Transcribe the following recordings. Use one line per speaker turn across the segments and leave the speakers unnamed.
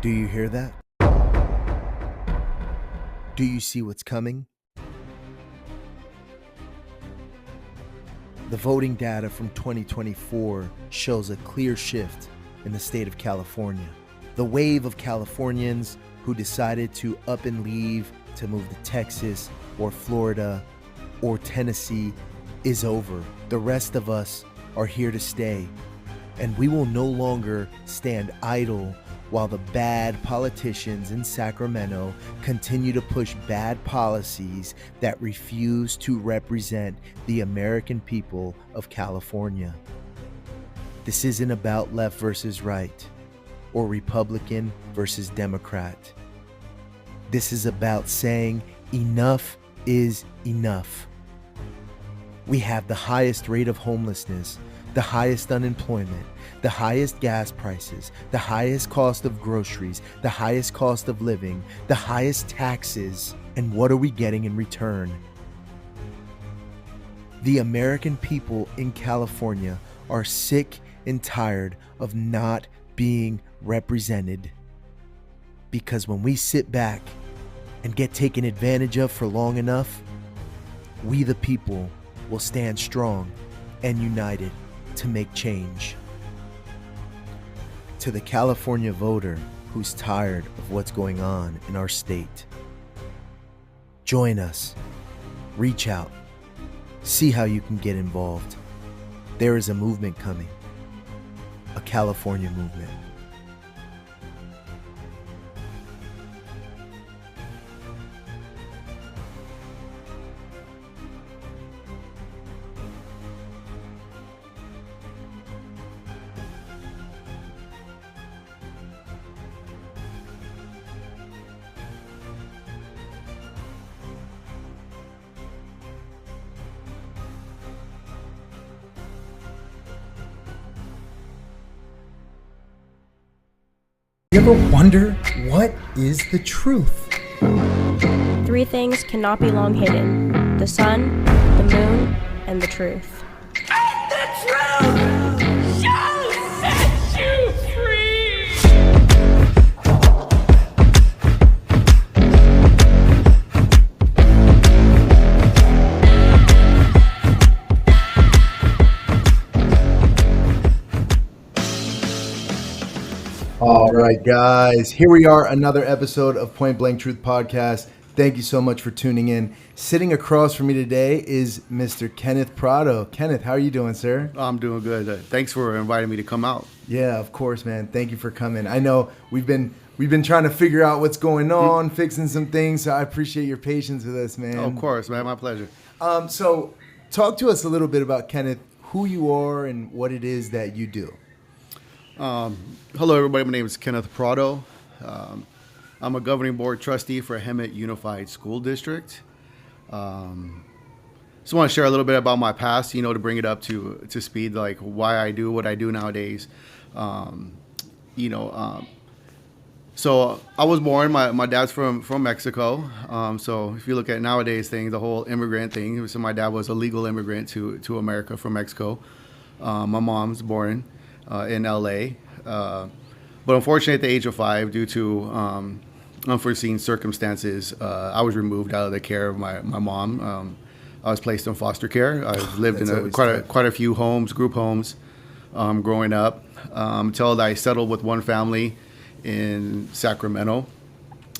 Do you hear that? Do you see what's coming? The voting data from 2024 shows a clear shift in the state of California. The wave of Californians who decided to up and leave to move to Texas or Florida or Tennessee is over. The rest of us are here to stay, and we will no longer stand idle while the bad politicians in Sacramento continue to push bad policies that refuse to represent the American people of California. This isn't about left versus right, or Republican versus Democrat. This is about saying enough is enough. We have the highest rate of homelessness, the highest unemployment, the highest gas prices, the highest cost of groceries, the highest cost of living, the highest taxes. And what are we getting in return? The American people in California are sick and tired of not being represented. Because when we sit back and get taken advantage of for long enough, we the people will stand strong and united to make change. To the California voter who's tired of what's going on in our state, join us, reach out, see how you can get involved. There is a movement coming, a California movement.
You ever wonder what is the truth?
Three things cannot be long hidden: the sun, the moon, and the truth.
And the truth shall set you free!
All right, guys, here we are, another episode of Point Blank Truth Podcast. Thank you so much for tuning in. Sitting across from me today is Mr. Kenneth Prado. Kenneth, how are you doing, sir?
I'm doing good. Thanks for inviting me to come out.
Yeah, of course, man. Thank you for coming. I know we've been trying to figure out what's going on, fixing some things, so I appreciate your patience with us, man.
Oh, of course, man. My pleasure.
So talk to us a little bit about, Kenneth, who you are and what it is that you do.
Hello, everybody. My name is Kenneth Prado. I'm a governing board trustee for Hemet Unified School District. Just want to share a little bit about my past, to bring it up to speed, like why I do what I do nowadays. So I was born, my dad's from Mexico. So if you look at nowadays things, the whole immigrant thing, so my dad was a legal immigrant to America from Mexico. My mom's born in LA. But unfortunately, at the age of 5, due to unforeseen circumstances, I was removed out of the care of my mom. I was placed in foster care. I've lived in quite a few homes, group homes, growing up, until I settled with one family in Sacramento.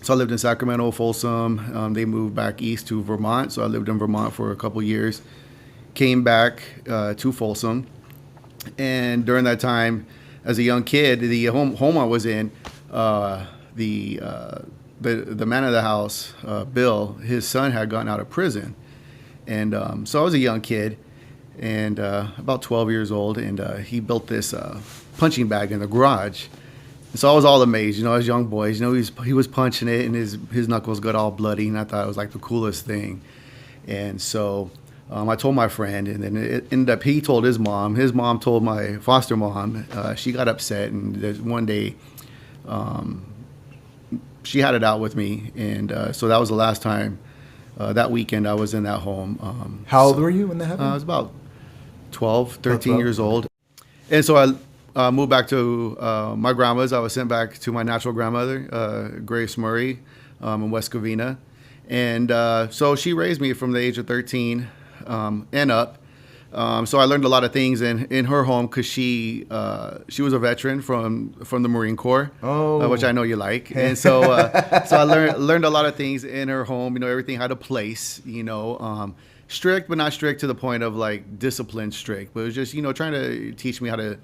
So I lived in Sacramento, Folsom. They moved back east to Vermont, so I lived in Vermont for a couple years. Came back to Folsom, and during that time, as a young kid, the home I was in, the man of the house, Bill, his son had gotten out of prison, and so I was a young kid, and about 12 years old, and he built this punching bag in the garage. And so I was all amazed, as young boys, he was punching it, and his knuckles got all bloody, and I thought it was like the coolest thing, and so. I told my friend, and then it ended up he told his mom. His mom told my foster mom. She got upset, and there's one day she had it out with me, and so that was the last time that weekend I was in that home.
How old were you when that happened?
I was about 12, 13 years old. And so moved back to my grandma's. I was sent back to my natural grandmother, Grace Murray, in West Covina. And so she raised me from the age of 13 and up. So I learned a lot of things in her home because she was a veteran from the Marine Corps, which I know you like. And so so I learned a lot of things in her home. You know, everything had a place. You know, strict but not strict to the point of like discipline strict. But it was just, you know, trying to teach me how to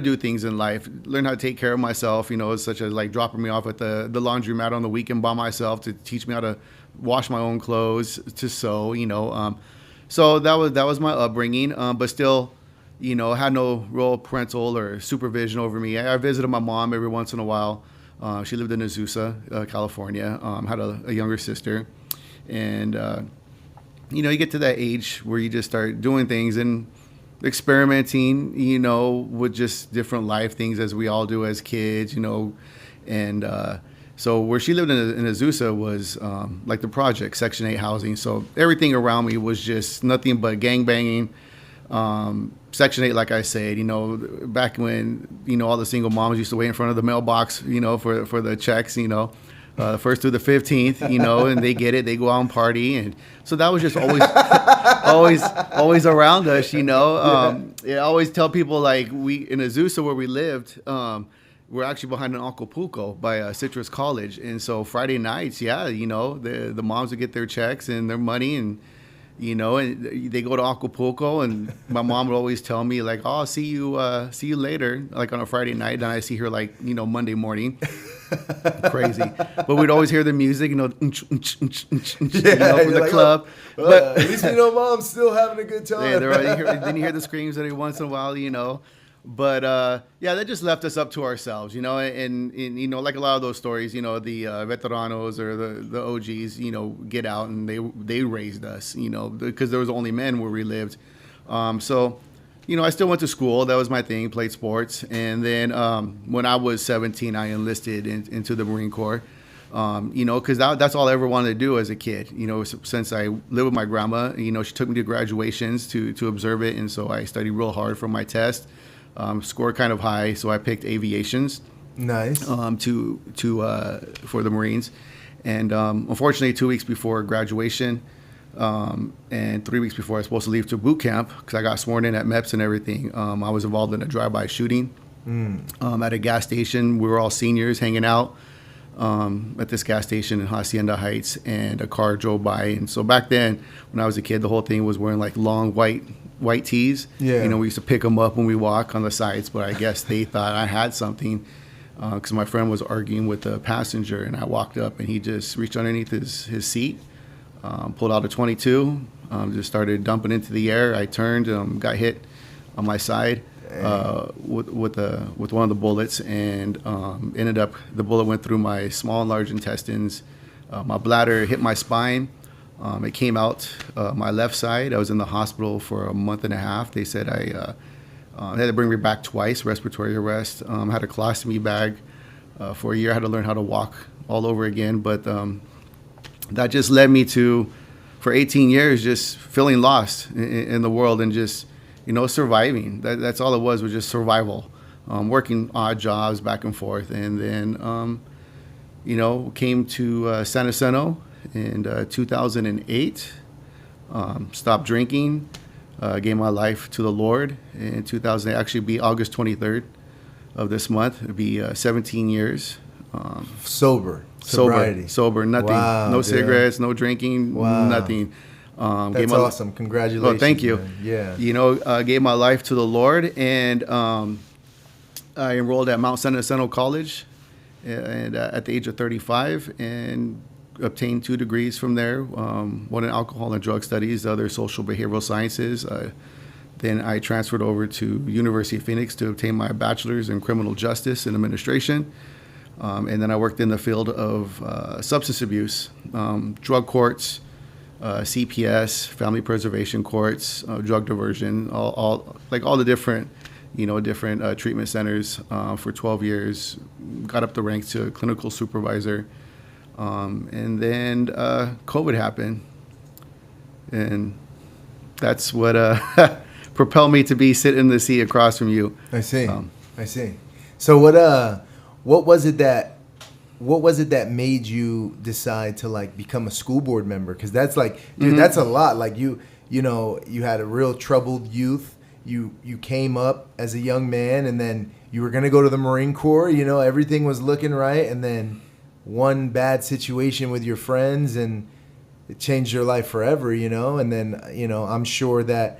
do things in life, learn how to take care of myself. You know, such as like dropping me off at the laundromat on the weekend by myself to teach me how to wash my own clothes, to sew. You know. So that was my upbringing, but still, you know, had no real parental or supervision over me. I visited my mom every once in a while. She lived in Azusa, California. Had a younger sister, and you know, you get to that age where you just start doing things and experimenting, you know, with just different life things as we all do as kids, you know, and so where she lived in Azusa was like the project, Section 8 housing. So everything around me was just nothing but gangbanging. Section 8, like I said, you know, back when, you know, all the single moms used to wait in front of the mailbox, you know, for the checks, you know, the 1st through the 15th, you know, and they get it, they go out and party. And so that was just always around us, you know. I always tell people, like, we in Azusa where we lived, we're actually behind an Acapulco by Citrus College. And so Friday nights, yeah, you know, the moms would get their checks and their money, and, you know, and they go to Acapulco, and my mom would always tell me, like, oh, see you later, like on a Friday night. And I see her, like, you know, Monday morning. Crazy. But we'd always hear the music, you know, you know, from the
like,
club.
Oh,
but
at least you know mom's still having a good time.
Yeah, then you hear the screams every once in a while, you know. But yeah, that just left us up to ourselves, you know, and you know, like a lot of those stories, you know, the veteranos or the OGs, you know, get out and they raised us, you know, because there was only men where we lived. So, you know, I still went to school. That was my thing, played sports. And then when I was 17, I enlisted into the Marine Corps, you know, because that's all I ever wanted to do as a kid. You know, since I lived with my grandma, you know, she took me to graduations to observe it. And so I studied real hard for my test. Scored kind of high, so I picked aviations.
Nice.
For the Marines, and unfortunately, 2 weeks before graduation, and 3 weeks before I was supposed to leave to boot camp, because I got sworn in at MEPS and everything, I was involved in a drive-by shooting at a gas station. We were all seniors hanging out at this gas station in Hacienda Heights, and a car drove by. And so back then, when I was a kid, the whole thing was wearing like long white tees.
Yeah.
You know, we used to pick them up when we walk on the sides, but I guess they thought I had something, because my friend was arguing with the passenger, and I walked up and he just reached underneath his seat, pulled out a .22, just started dumping into the air. I turned, got hit on my side with one of the bullets, and ended up, the bullet went through my small and large intestines. My bladder hit my spine. It came out my left side. I was in the hospital for a month and a half. They said they had to bring me back twice, respiratory arrest. Had a colostomy bag for a year. I had to learn how to walk all over again. But that just led me to, for 18 years, just feeling lost in the world and just, you know, surviving. That's all it was just survival. Working odd jobs back and forth. And then, you know, came to San Jacinto in 2008, stopped drinking, gave my life to the Lord in 2000. Actually, be August 23rd of this month. It'd be 17 years.
Sobriety.
Sober, nothing.
Wow,
no
dude.
Cigarettes, no drinking, nothing.
That's awesome. Congratulations.
Well, thank you.
Man. Yeah.
You know, gave my life to the Lord, and I enrolled at Mount San Jacinto College, and at the age of 35, and obtained 2 degrees from there, one in alcohol and drug studies, the other social behavioral sciences. Then I transferred over to University of Phoenix to obtain my bachelor's in criminal justice and administration. And then I worked in the field of substance abuse, drug courts, CPS, family preservation courts, drug diversion, all the different, you know, different treatment centers for 12 years. Got up the ranks to clinical supervisor. And then COVID happened, and that's what propelled me to be sitting in the seat across from you.
I see. I see. So what was it that made you decide to like become a school board member? Because that's like, dude, that's a lot. Like you had a real troubled youth. You came up as a young man, and then you were gonna go to the Marine Corps. You know, everything was looking right, and then one bad situation with your friends, and it changed your life forever. You know, and then I'm sure that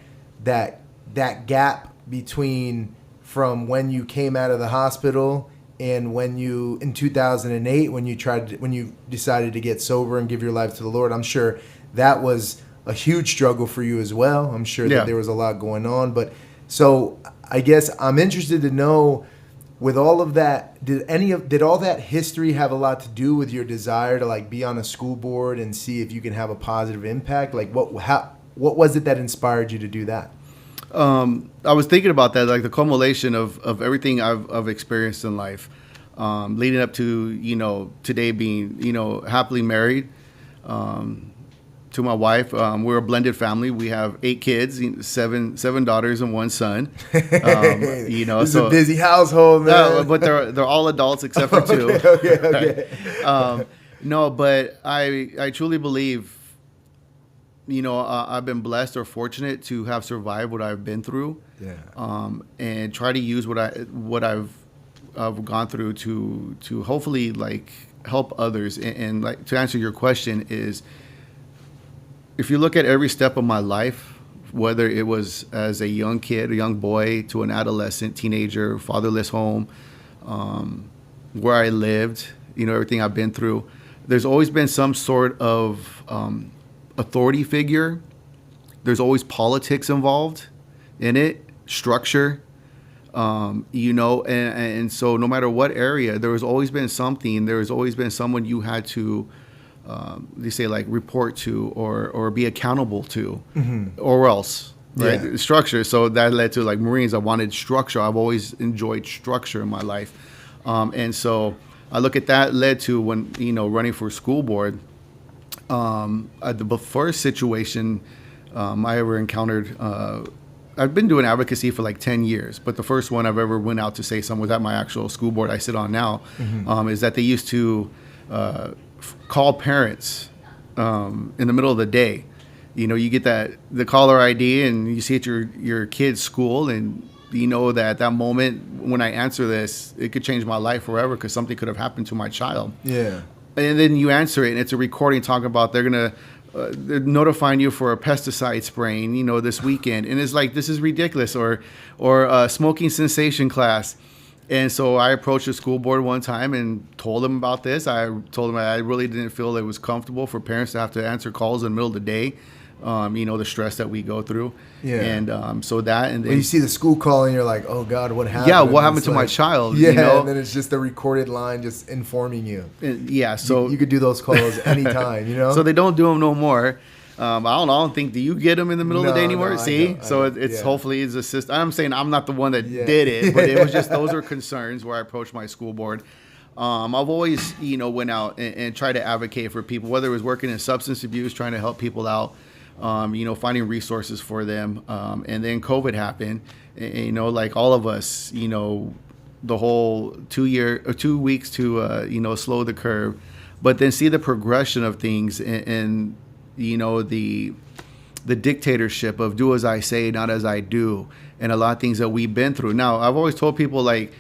gap between from when you came out of the hospital and when you in 2008 when you decided to get sober and give your life to the Lord, I'm sure that was a huge struggle for you as well. I'm sure that there was a lot going on. But so I guess I'm interested to know, with all of that, did all that history have a lot to do with your desire to like be on a school board and see if you can have a positive impact? Like what was it that inspired you to do that?
I was thinking about that, like the culmination of everything I've experienced in life, leading up to, today being, happily married, to my wife. We're a blended family. We have 8 kids, seven daughters and 1 son.
It's a busy household, man.
But they're all adults except for 2.
Okay.
No, but I truly believe, I've been blessed or fortunate to have survived what I've been through.
Yeah.
And try to use what I've gone through to hopefully like help others. And like to answer your question is, if you look at every step of my life, whether it was as a young kid, a young boy, to an adolescent, teenager, fatherless home, where I lived, everything I've been through, there's always been some sort of authority figure. There's always politics involved in it, structure, and so no matter what area, there has always been something. There has always been someone you had to, they say like report to or be accountable to, or else, right?
Yeah.
Structure. So that led to like Marines. I wanted structure. I've always enjoyed structure in my life, and so I look at that led to when running for school board. The first situation I ever encountered, I've been doing advocacy for like 10 years, but the first one I've ever went out to say something was at my actual school board I sit on now, is that they used to call parents in the middle of the day. You get the caller ID and you see it at your kid's school, and that at that moment when I answer this, it could change my life forever because something could have happened to my child.
Yeah.
And then you answer it, and it's a recording talking about they're notifying you for a pesticide spraying, this weekend. And it's like, this is ridiculous. Or a smoking cessation class. And so I approached the school board one time and told them about this. I told them I really didn't feel it was comfortable for parents to have to answer calls in the middle of the day. The stress that we go through.
Yeah.
And so that, and
when you see the school calling, you're like, oh God, what happened?
Yeah, what happened to my child?
Yeah, and then it's just a recorded line just informing you.
Yeah, so
you could do those calls anytime,
So they don't do them no more. I don't think, do you get them in the middle of the day anymore?
No,
See? So it's hopefully it's a system. I'm saying I'm not the one that did it, but it was just, those are concerns where I approached my school board. I've always, went out and tried to advocate for people, whether it was working in substance abuse, trying to help people out, finding resources for them. And then COVID happened, and, like all of us, the whole 2 weeks to, slow the curve, but then see the progression of things and the dictatorship of do as I say, not as I do. And a lot of things that we've been through. Now, I've always told people like,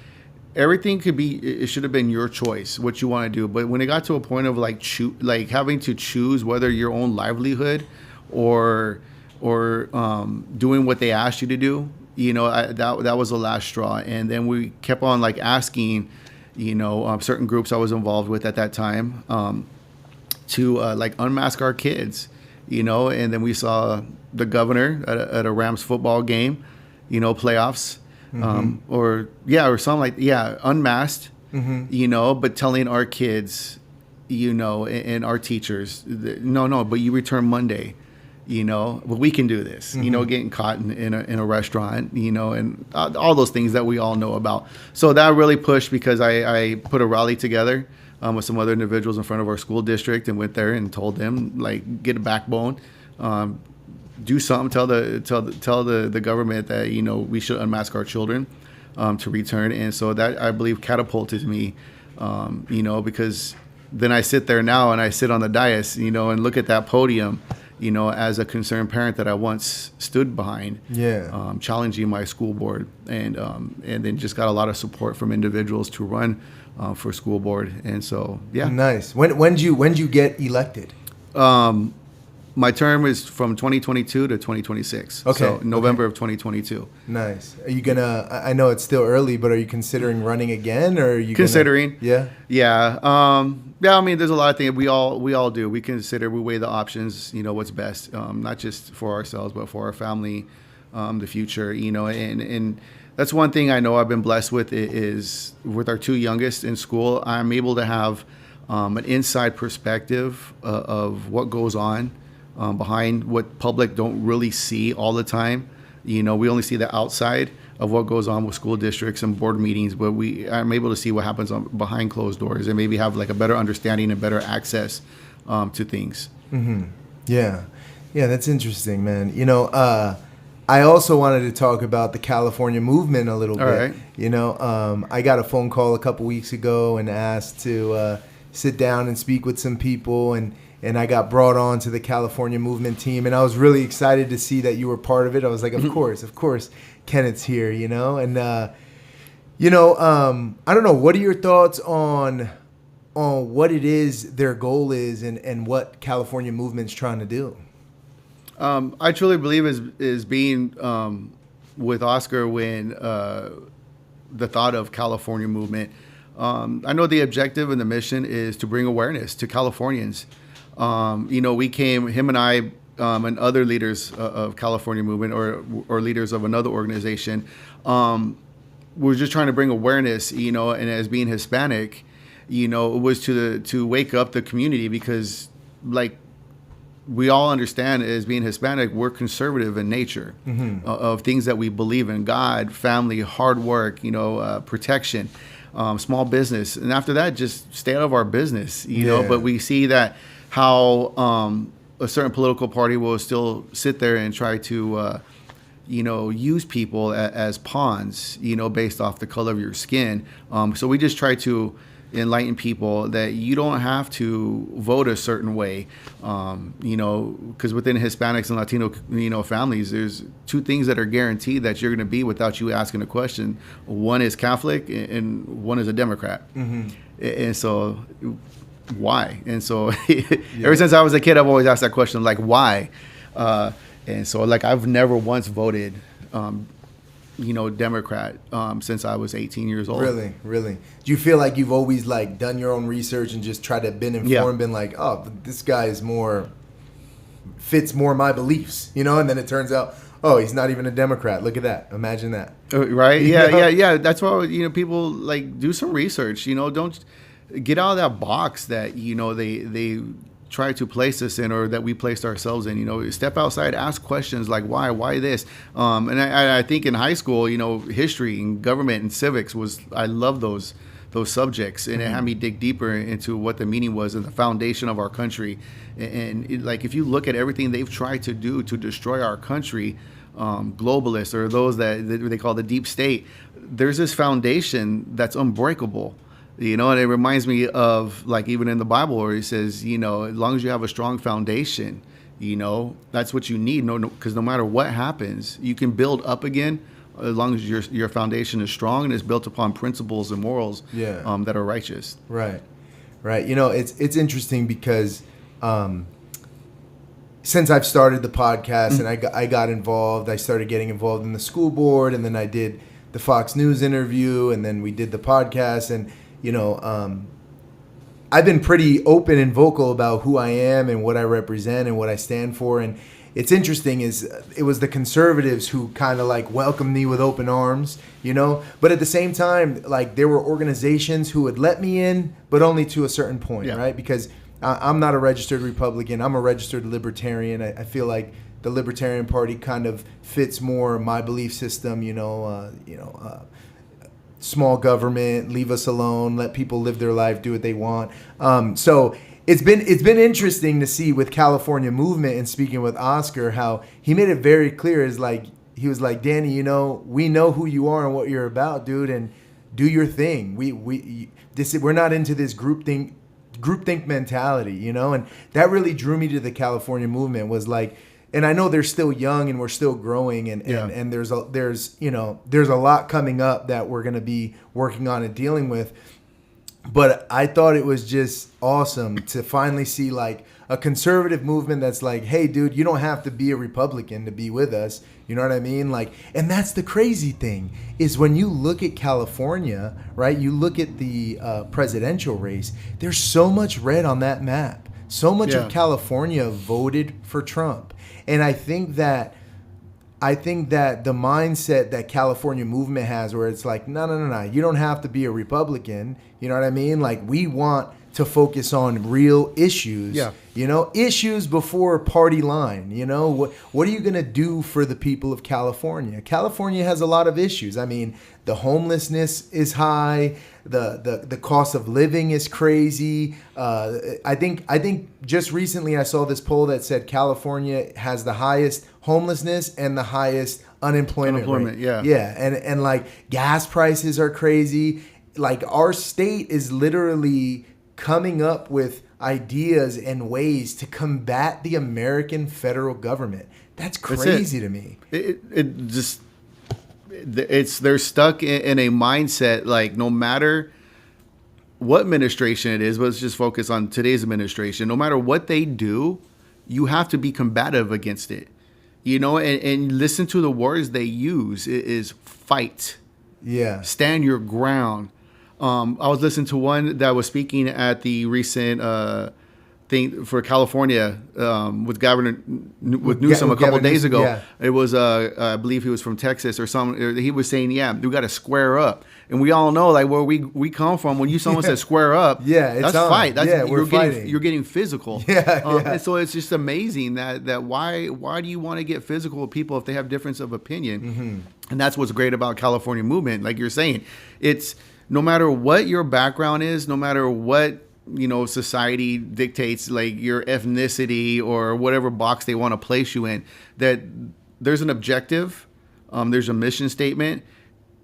everything it should have been your choice, what you want to do. But when it got to a point of like having to choose whether your own livelihood or doing what they asked you to do, that was the last straw. And then we kept on like asking, certain groups I was involved with at that time, to like unmask our kids, and then we saw the governor at a Rams football game, playoffs, or something like, unmasked, but telling our kids, and our teachers, no, but you return Monday. But we can do this, getting caught in a restaurant, and all those things that we all know about. So that really pushed, because I put a rally together with some other individuals in front of our school district and went there and told them, like, get a backbone, do something, tell the government that, we should unmask our children. to return. And so that, I believe, catapulted me, because then I sit there now and I sit on the dais, and look at that podium, as a concerned parent that I once stood behind, challenging my school board, and then just got a lot of support from individuals to run for school board. And so, yeah.
Nice. When you get elected?
My term is from 2022 to 2026.
Okay.
So November of 2022.
Nice. Are you gonna? I know it's still early, but are you considering running again, or are you
considering?
Yeah.
Yeah. I mean, there's a lot of things we all do. We consider, we weigh the options. What's best, not just for ourselves, but for our family, the future. And that's one thing I know I've been blessed with is with our two youngest in school. I'm able to have an inside perspective of what goes on behind what public don't really see all the time. We only see the outside of what goes on with school districts and board meetings, but I'm able to see what happens behind closed doors and maybe have like a better understanding and better access to things.
Mm-hmm. Yeah, that's interesting, man. I also wanted to talk about the California movement a little bit.
Right.
I got a phone call a couple weeks ago and asked to sit down and speak with some people, and I got brought on to the California movement team, and I was really excited to see that you were part of it. I was like, of course, Kenneth's here, and I don't know, what are your thoughts on what it is their goal is and what California movement's trying to do?
I truly believe is being with Oscar when the thought of California movement. I know the objective and the mission is to bring awareness to Californians. Him and I and other leaders of California movement or leaders of another organization, we're just trying to bring awareness, and as being Hispanic, it was to wake up the community, because like we all understand as being Hispanic, we're conservative in nature, of things that we believe in: God, family, hard work, protection, small business. And after that, just stay out of our business, but we see that how a certain political party will still sit there and try to, use people as pawns, based off the color of your skin. So we just try to enlighten people that you don't have to vote a certain way, because within Hispanics and Latino, families, there's two things that are guaranteed that you're going to be without you asking a question. One is Catholic and one is a Democrat. And so why? And so ever since I was a kid, I've always asked that question, like, why? And so like I've never once voted Democrat since I was 18 years old. Really?
Do you feel like you've always like done your own research and just tried to been informed, been like, oh, this guy is fits more my beliefs, and then it turns out, oh, he's not even a Democrat. Look at that. Imagine that.
Right? Yeah. That's why, people like do some research, don't get out of that box that, they try to place us in, or that we placed ourselves in. Step outside, ask questions like why this, and I think in high school, history and government and civics I love those subjects, and it had me dig deeper into what the meaning was and the foundation of our country. And if you look at everything they've tried to do to destroy our country, globalists or those that they call the deep state, there's this foundation that's unbreakable. And it reminds me of, like, even in the Bible where he says, as long as you have a strong foundation, that's what you need. Because no matter what happens, you can build up again as long as your foundation is strong and is built upon principles and morals that are righteous.
Right. It's interesting because since I've started the podcast and I got involved, I started getting involved in the school board, and then I did the Fox News interview, and then we did the podcast, and I've been pretty open and vocal about who I am and what I represent and what I stand for. And it's interesting it was the conservatives who kind of like welcomed me with open arms, but at the same time, like, there were organizations who would let me in, but only to a certain point, right? Because I'm not a registered Republican. I'm a registered libertarian. I feel like the Libertarian Party kind of fits more my belief system, small government, leave us alone, let people live their life, do what they want. So it's been interesting to see with California movement and speaking with Oscar how he made it very clear is like, he was like, Danny, you know, we know who you are and what you're about, dude, and do your thing. We're not into this groupthink mentality, you know, and that really drew me to the California movement. Was like, and I know they're still young and we're still growing, and there's a lot coming up that we're gonna be working on and dealing with. But I thought it was just awesome to finally see like a conservative movement that's like, hey, dude, you don't have to be a Republican to be with us. You know what I mean? Like, and that's the crazy thing is when you look at California, right? You look at the presidential race. There's so much red on that map. So much of California voted for Trump, and I think that the mindset that California movement has, where it's like, no, you don't have to be a Republican. You know what I mean? Like, we want to focus on real issues. Yeah. You know, issues before party line. You know, what are you going to do for the people of California? California has a lot of issues. I mean, the homelessness is high. The cost of living is crazy. I think just recently I saw this poll that said California has the highest homelessness and the highest unemployment rate. Yeah. And like gas prices are crazy. Like, our state is literally coming up with ideas and ways to combat the American federal government. That's crazy to me.
They're stuck in a mindset, like, no matter what administration it is, but let's just focus on today's administration. No matter what they do, you have to be combative against it. You know, and listen to the words they use. It is fight. Yeah. Stand your ground. I was listening to one that was speaking at the recent thing for California with Newsom a couple of days ago. Yeah. It was I believe he was from Texas or something. He was saying, yeah, we got to square up, and we all know like where we come from. When someone says square up, that's fight. You're getting physical. And so it's just amazing that why do you want to get physical with people if they have difference of opinion? Mm-hmm. And that's what's great about California movement. Like you're saying, it's no matter what your background is, no matter what, you know, society dictates, like your ethnicity or whatever box they want to place you in, that there's an objective, there's a mission statement,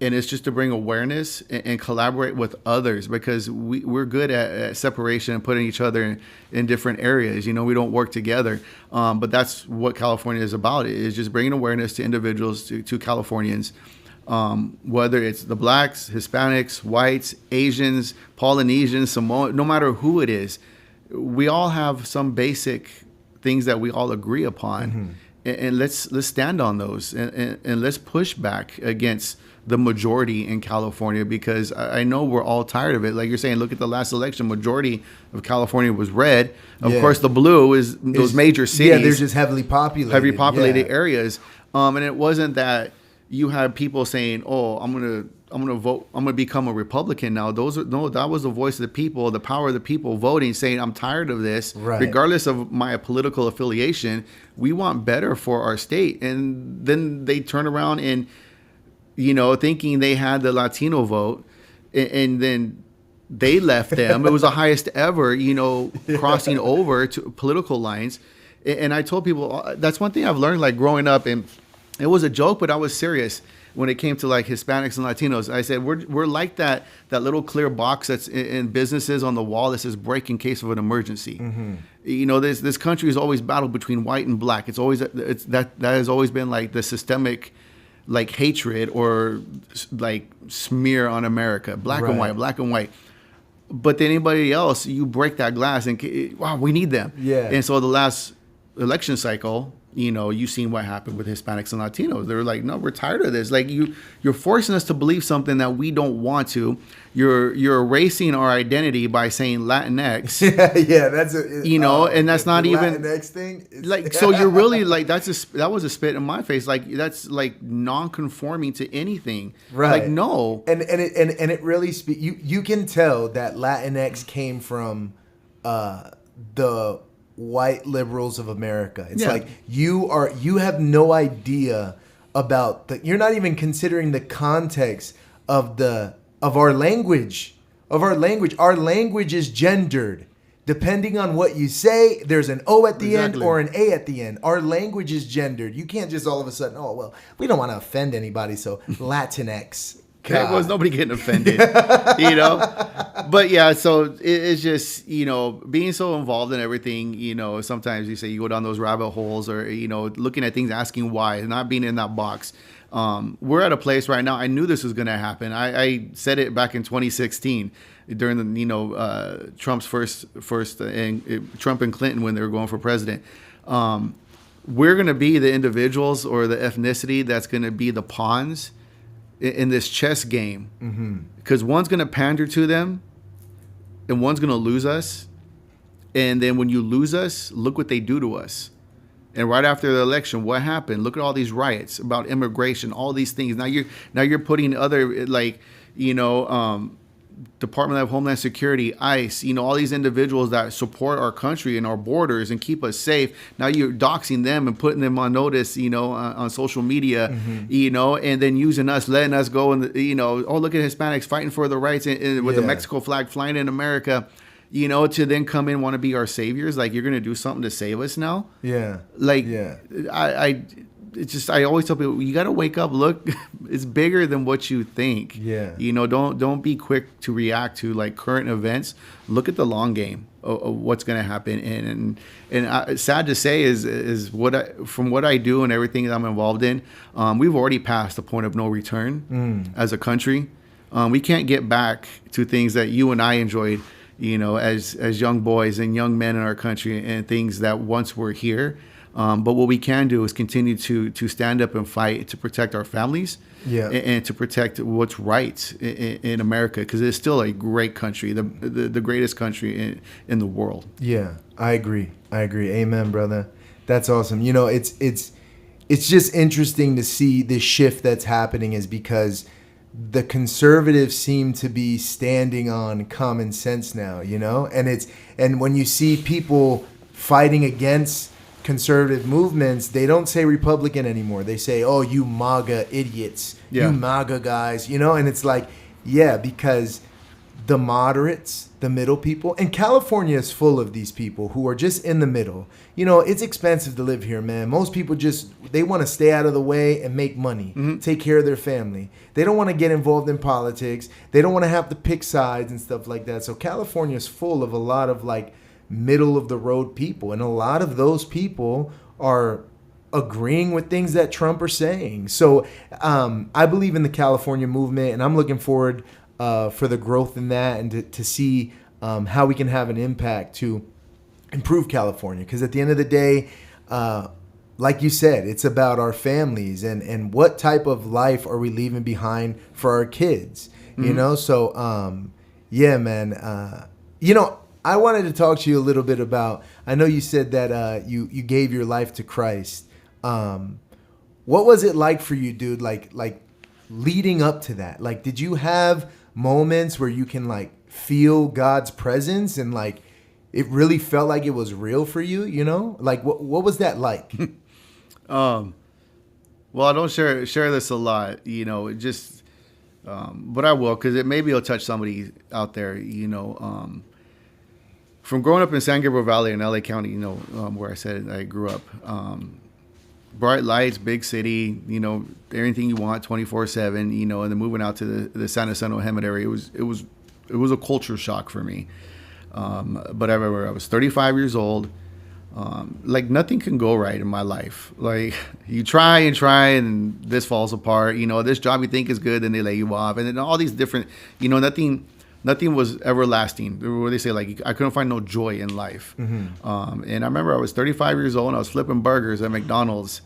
and it's just to bring awareness and collaborate with others, because we're good at separation and putting each other in different areas. You know, we don't work together, but that's what California is about. It is just bringing awareness to individuals, to Californians. Whether it's the blacks, Hispanics, whites, Asians, Polynesians, Samoan, no matter who it is, we all have some basic things that we all agree upon. Mm-hmm. And let's stand on those and let's push back against the majority in California, because I know we're all tired of it. Like you're saying, look at the last election, majority of California was red. Of course, the blue is those major cities. Yeah,
they're just heavily populated
areas. And it wasn't that you had people saying, "Oh, I'm gonna vote. I'm gonna become a Republican now." That was the voice of the people, the power of the people voting, saying, "I'm tired of this, regardless of my political affiliation. We want better for our state." And then they turn around and, you know, thinking they had the Latino vote, and then they left them. It was the highest ever, you know, crossing over to political lines. And I told people that's one thing I've learned, like growing up, and it was a joke, but I was serious when it came to like Hispanics and Latinos. I said, we're like that little clear box that's in businesses on the wall that says break in case of an emergency. Mm-hmm. You know, this country has always battled between white and black. That has always been like the systemic, like, hatred or like smear on America, black and white. But then anybody else, you break that glass and, wow, we need them. Yeah. And so the last election cycle, you know, you've seen what happened with Hispanics and Latinos. They're like, no, we're tired of this. Like, you're forcing us to believe something that we don't want to. You're erasing our identity by saying Latinx.
Yeah, that's a,
you know, and that's not even
Latinx thing.
Like, so you're really like, that was a spit in my face. Like, that's like non-conforming to anything. Right. Like, no.
And it really you can tell that Latinx came from the white liberals of America. It's like you have no idea about you're not even considering the context of our language. Our language is gendered. depending on what you say, there's an O at the end
Exactly.
or an A at the end. Our language is gendered. You can't just all of a sudden, oh, well, we don't want to offend anybody, so Latinx.
There was
God.
nobody getting offended, you know. But yeah, so it's just, you know, being so involved in everything. You know, sometimes you say you go down those rabbit holes, or, you know, looking at things, asking why, not being in that box. We're at a place right now. I knew this was going to happen. I said it back in 2016 during the, you know, Trump's first and Trump and Clinton when they were going for president. We're going to be the individuals or the ethnicity that's going to be the pawns in this chess game, because one's going to pander to them and one's going to lose us. And then when you lose us, look what they do to us. And right after the election, what happened? Look at all these riots about immigration, all these things. Now you're putting other, like, you know, Department of Homeland Security, ICE, you know, all these individuals that support our country and our borders and keep us safe. Now you're doxing them and putting them on notice, you know, on social media, you know, and then using us, letting us go, and, you know, oh, look at Hispanics fighting for the rights with the Mexico flag flying in America, you know, to then come in, want to be our saviors. Like, you're going to do something to save us now?
Yeah.
Like,
Yeah.
It's just, I always tell people, you got to wake up. Look, it's bigger than what you think.
Yeah.
You know, don't be quick to react to like current events. Look at the long game of what's going to happen. And sad to say is from what I do and everything that I'm involved in, we've already passed the point of no return as a country. We can't get back to things that you and I enjoyed, you know, as young boys and young men in our country, and things that once were here. But what we can do is continue to stand up and fight to protect our families, and to protect what's right in America, because it's still a great country, the greatest country in the world.
Yeah, I agree. Amen, brother. That's awesome. You know, it's just interesting to see this shift that's happening, is because the conservatives seem to be standing on common sense now, you know? And when you see people fighting against conservative movements, they don't say Republican anymore. They say, oh, you MAGA idiots, you MAGA guys, you know? And it's like, yeah, because the moderates, the middle people, and California is full of these people who are just in the middle. You know, it's expensive to live here, man. Most people they want to stay out of the way and make money, take care of their family. They don't want to get involved in politics. They don't want to have to pick sides and stuff like that. So California is full of a lot of like middle of the road people, and a lot of those people are agreeing with things that Trump are saying. So I believe in the California movement, and I'm looking forward for the growth in that, and to see how we can have an impact to improve California. Because at the end of the day, like you said, it's about our families and what type of life are we leaving behind for our kids, you know? So, yeah, man, you know, I wanted to talk to you a little bit about, I know you said that you gave your life to Christ. What was it like for you, dude? Like leading up to that? Like, did you have moments where you can like feel God's presence and like it really felt like it was real for you, you know? Like, what was that like?
Well, I don't share this a lot, you know, just, but I will, because maybe it'll touch somebody out there, you know. From growing up in San Gabriel Valley in LA County, you know, where I said I grew up, bright lights, big city, you know, everything you want 24/7, you know, and then moving out to the San Jacinto Hemet area, it was a culture shock for me. But I remember I was 35 years old. Like, nothing can go right in my life. Like, you try and this falls apart. You know, this job you think is good, then they lay you off, and then all these different, you know, nothing was everlasting. Where they say, like, I couldn't find no joy in life. And I remember I was 35 years old and I was flipping burgers at McDonald's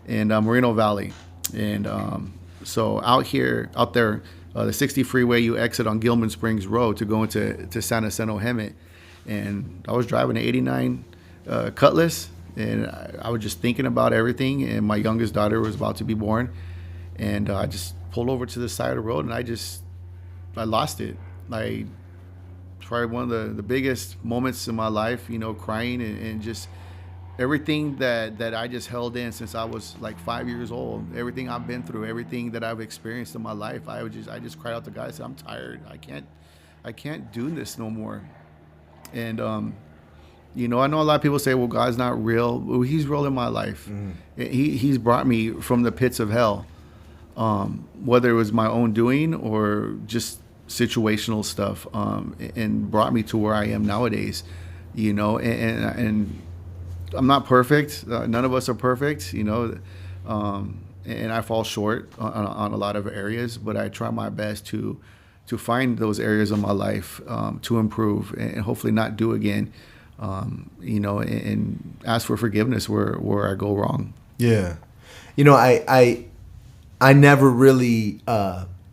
in Moreno Valley. And so out there, the 60 freeway, you exit on Gilman Springs Road to go to San Jacinto Hemet. And I was driving an 89 Cutlass, and I was just thinking about everything. And my youngest daughter was about to be born. And I just pulled over to the side of the road, and I lost it. I tried one of the biggest moments in my life, you know, crying and just everything that I just held in since I was like 5 years old, everything I've been through, everything that I've experienced in my life. I just cried out to God. I said, I'm tired. I can't do this no more. And You know, I know a lot of people say, well, God's not real. Well, he's real in my life. He's brought me from the pits of hell, whether it was my own doing or just situational stuff, and brought me to where I am nowadays, you know, and I'm not perfect. None of us are perfect, you know, and I fall short on a lot of areas, but I try my best to find those areas of my life to improve and hopefully not do again. You know, and ask for forgiveness where I go wrong.
Yeah. You know, I never really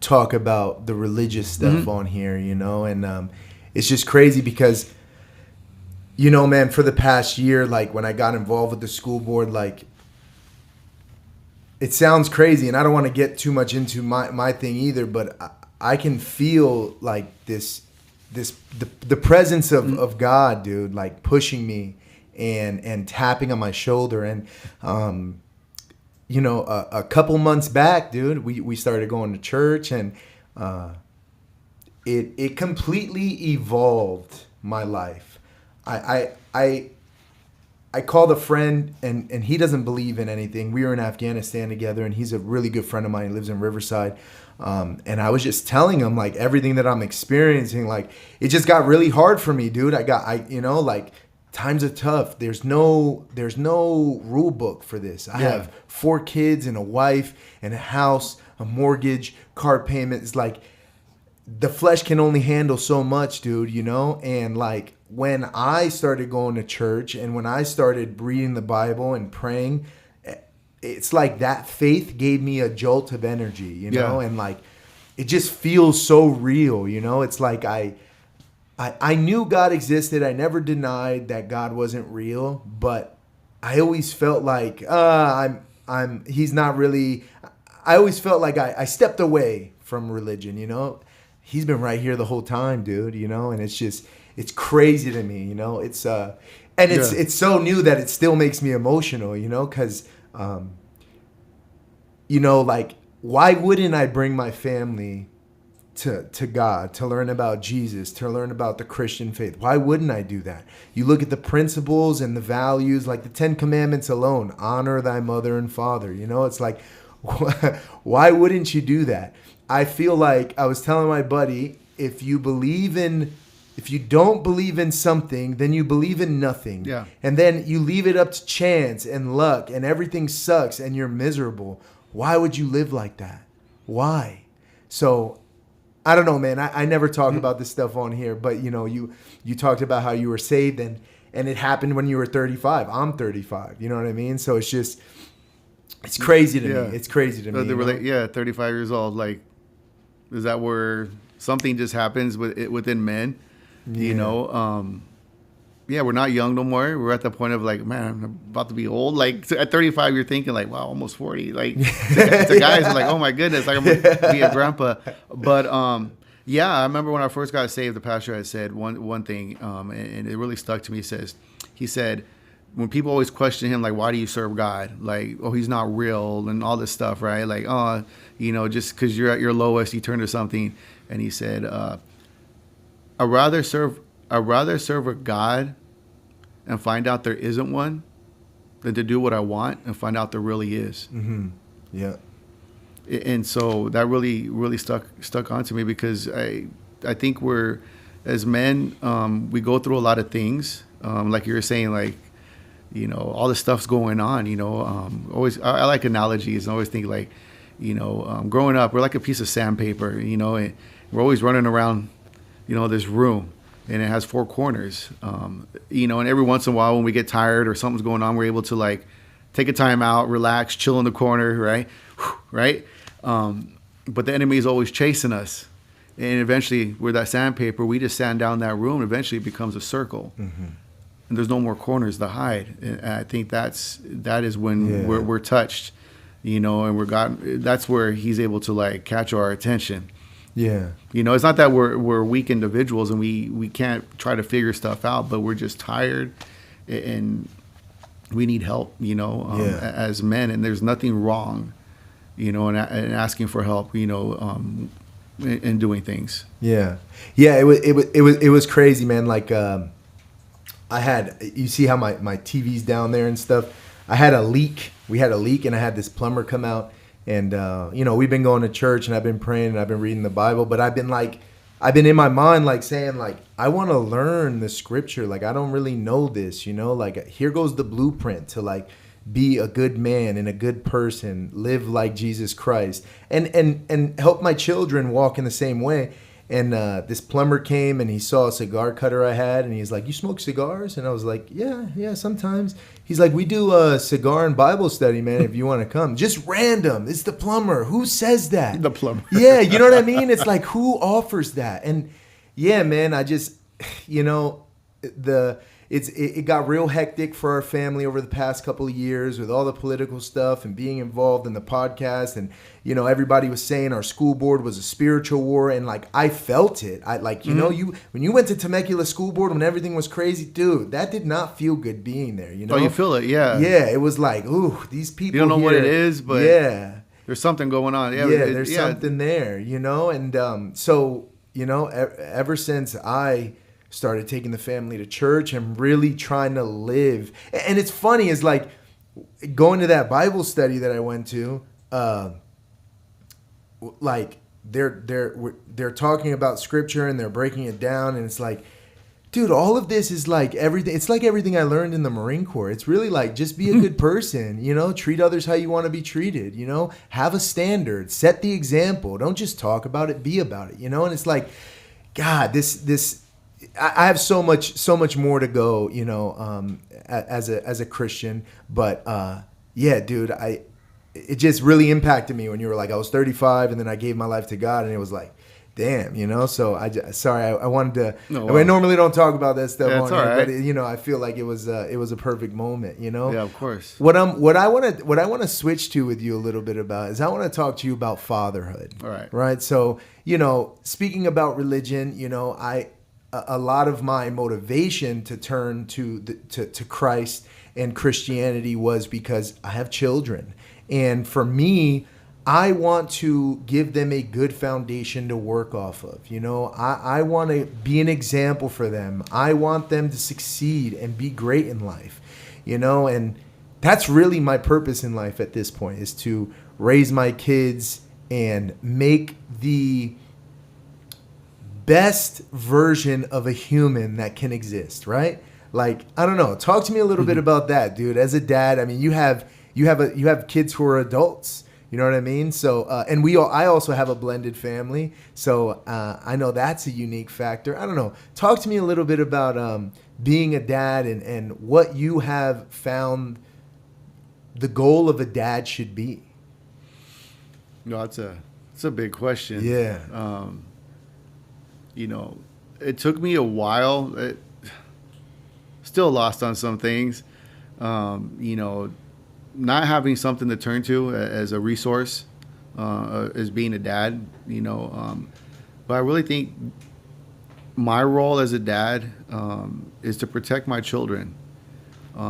talk about the religious stuff on here, you know, and it's just crazy because, you know, man, for the past year, like when I got involved with the school board, like it sounds crazy and I don't want to get too much into my thing either, but I can feel like the presence of God, dude, like pushing me and tapping on my shoulder. And you know, a couple months back, dude, we started going to church, and it completely evolved my life. I called a friend, and he doesn't believe in anything. We were in Afghanistan together, and he's a really good friend of mine. He lives in Riverside. And I was just telling him like everything that I'm experiencing, like it just got really hard for me, dude. You know, like times are tough. There's no rule book for this. I have 4 kids and a wife and a house, a mortgage, car payment. It's like the flesh can only handle so much, dude, you know? And like when I started going to church and when I started reading the Bible and praying, it's like that faith gave me a jolt of energy, you know, and like it just feels so real, you know. It's like I knew God existed. I never denied that God wasn't real, but I always felt like he's not really. I always felt like I stepped away from religion, you know. He's been right here the whole time, dude, you know, and it's crazy to me, you know. It's it's so new that it still makes me emotional, you know, because you know, like, why wouldn't I bring my family to God, to learn about Jesus, to learn about the Christian faith? Why wouldn't I do that? You look at the principles and the values, like the 10 Commandments alone, honor thy mother and father. You know, it's like, why wouldn't you do that? I feel like I was telling my buddy, if you don't believe in something, then you believe in nothing. Yeah. And then you leave it up to chance and luck and everything sucks and you're miserable. Why would you live like that? Why? So I don't know, man. I never talk about this stuff on here, but you know, you talked about how you were saved and it happened when you were 35. I'm 35. You know what I mean? So it's crazy to me. It's crazy to me.
They were like, 35 years old. Like, is that where something just happens within men? You know, we're not young no more. We're at the point of like, man, I'm about to be old. Like at 35, you're thinking like, wow, almost 40. Like to guys, are like, oh my goodness, like I'm gonna be a grandpa. But I remember when I first got saved, the pastor had said one thing, and it really stuck to me. He said, when people always question him, like, why do you serve God? Like, oh, he's not real and all this stuff, right? Like, oh, you know, just because you're at your lowest, you turn to something. And he said, I'd rather serve a God and find out there isn't one than to do what I want and find out there really is. Mm-hmm. Yeah. And so that really, really stuck onto me because I think we're, as men, we go through a lot of things. Like you were saying, like, you know, all this stuff's going on, you know, I like analogies and always think like, you know, growing up, we're like a piece of sandpaper, you know, and we're always running around, you know, this room. And it has 4 corners, you know, and every once in a while when we get tired or something's going on, we're able to like take a time out, relax, chill in the corner, right? Right? But the enemy is always chasing us. And eventually with that sandpaper, we just sand down that room. Eventually it becomes a circle. Mm-hmm. And there's no more corners to hide. And I think that is when we're touched, you know, and that's where he's able to like catch our attention. Yeah. You know, it's not that we're weak individuals and we can't try to figure stuff out, but we're just tired and we need help, you know, as men. And there's nothing wrong, you know, in asking for help, you know, in doing things.
Yeah. Yeah. It was crazy, man. Like, I had, you see how my TV's down there and stuff. I had a leak. We had a leak, and I had this plumber come out, and you know, we've been going to church, and I've been praying, and I've been reading the Bible, but I've been in my mind like saying like, I want to learn the scripture. Like, I don't really know this, you know, like here goes the blueprint to like be a good man and a good person, live like Jesus Christ, and help my children walk in the same way. And this plumber came, and he saw a cigar cutter I had, and he's like, "You smoke cigars?" And I was like, yeah, sometimes. He's like, "We do a cigar and Bible study, man, if you want to come." Just random. It's the plumber. Who says that?
The plumber.
Yeah, you know what I mean? It's like, who offers that? And yeah, man, I just, you know, it got real hectic for our family over the past couple of years with all the political stuff and being involved in the podcast. And, you know, everybody was saying our school board was a spiritual war. And like, I felt it. I like, you know, when you went to Temecula school board when everything was crazy, dude, that did not feel good being there. You know?
Oh, you feel it. Yeah.
Yeah. It was like, ooh, these people.
You don't know
here,
what it is, but
yeah,
there's something going on. Yeah.
There's something there, you know? And so, you know, ever since I started taking the family to church and really trying to live. And it's funny, is like going to that Bible study that I went to, like they're talking about scripture and they're breaking it down, and it's like, dude, all of this is like everything. It's like everything I learned in the Marine Corps. It's really like, just be a good person, you know, treat others how you want to be treated, you know, have a standard, set the example. Don't just talk about it, be about it, you know? And it's like, God, I have so much more to go, you know, as a Christian, but yeah, dude, it just really impacted me when you were like, I was 35 and then I gave my life to God, and it was like, damn, you know. So I wanted to. No, wow. I normally don't talk about that stuff on here, right. But you know, I feel like it was a perfect moment, you know.
Yeah, of course.
What I want to switch to with you a little bit about is I want to talk to you about fatherhood.
All right.
Right. So, you know, speaking about religion, you know, a lot of my motivation to turn to Christ and Christianity was because I have children. And for me, I want to give them a good foundation to work off of. You know, I want to be an example for them. I want them to succeed and be great in life, you know, and that's really my purpose in life at this point, is to raise my kids and make the best version of a human that can exist, right? Like, I don't know. Talk to me a little bit about that, dude. As a dad, I mean, you have kids who are adults. You know what I mean? So, and I also have a blended family. So I know that's a unique factor. I don't know. Talk to me a little bit about being a dad and what you have found the goal of a dad should be.
No, it's a big question.
Yeah.
You know, it took me a while. Still lost on some things. You know, not having something to turn to as a resource, as being a dad, you know. But I really think my role as a dad is to protect my children,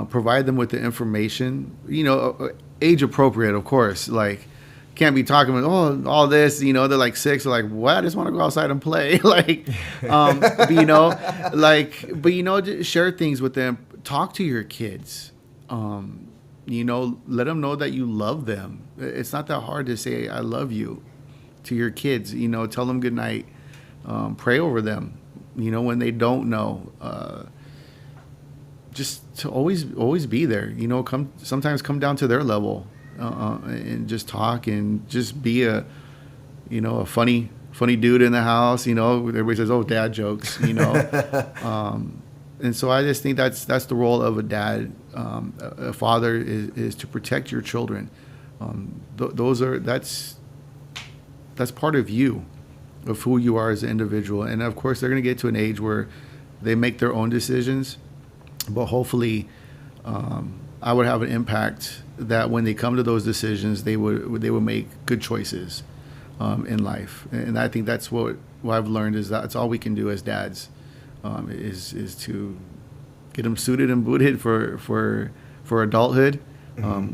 provide them with the information, you know, age appropriate, of course. Like, can't be talking about, all this, you know, they're like 6, they're like, what? I just want to go outside and play. Like, but, you know, just share things with them. Talk to your kids. You know, let them know that you love them. It's not that hard to say, I love you to your kids, you know, tell them good night, pray over them, you know, when they don't know, just to always be there, you know, sometimes come down to their level, and just talk and just be a funny dude in the house, you know, everybody says, oh, dad jokes, you know, and so I just think that's the role of a dad. A father is to protect your children. That's part of you, of who you are as an individual. And of course, they're going to get to an age where they make their own decisions. But hopefully, I would have an impact that when they come to those decisions, they would make good choices in life. And I think that's what I've learned, is that's all we can do as dads. Is to get them suited and booted for adulthood,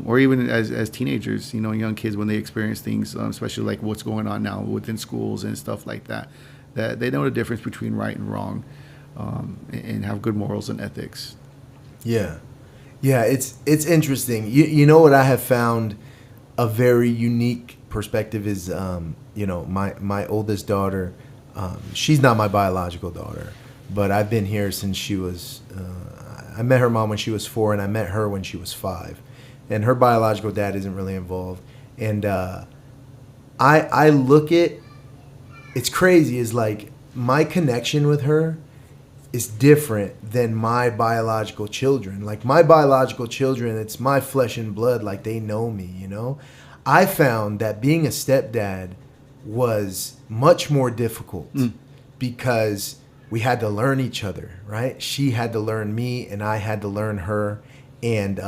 or even as teenagers, you know, young kids, when they experience things, especially like what's going on now within schools and stuff like that, that they know the difference between right and wrong. and have good morals and ethics.
Yeah. Yeah, it's interesting. You know what I have found a very unique perspective is, my oldest daughter, she's not my biological daughter, but I've been here since she was, I met her mom when she was 4, and I met her when she was 5. And her biological dad isn't really involved. And I look at, it's crazy, is like my connection with her is different than my biological children. Like my biological children, it's my flesh and blood, like they know me, you know? I found that being a stepdad was much more difficult because we had to learn each other, right? She had to learn me and I had to learn her. And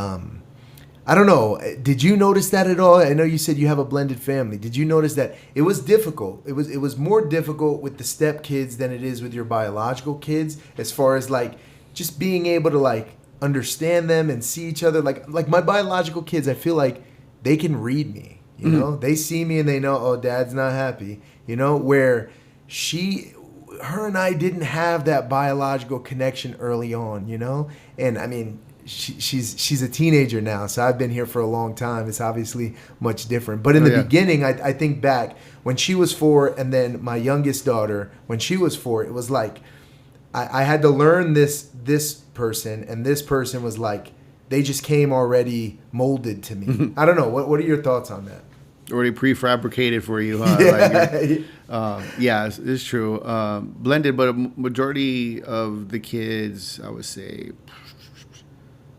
I don't know, did you notice that at all? I know you said you have a blended family. Did you notice that it was difficult? It was more difficult with the step kids than it is with your biological kids, as far as like just being able to like understand them and see each other. Like my biological kids, I feel like they can read me, you know? They see me and they know, oh, dad's not happy, you know? Where her and I didn't have that biological connection early on, you know? And I mean, she's a teenager now, so I've been here for a long time. It's obviously much different. But in the beginning, I think back when she was 4, and then my youngest daughter, when she was 4, it was like I had to learn this person, and this person was like, they just came already molded to me. I don't know. What are your thoughts on that?
Already prefabricated for you, huh? Yeah, it's true. Blended, but a majority of the kids, I would say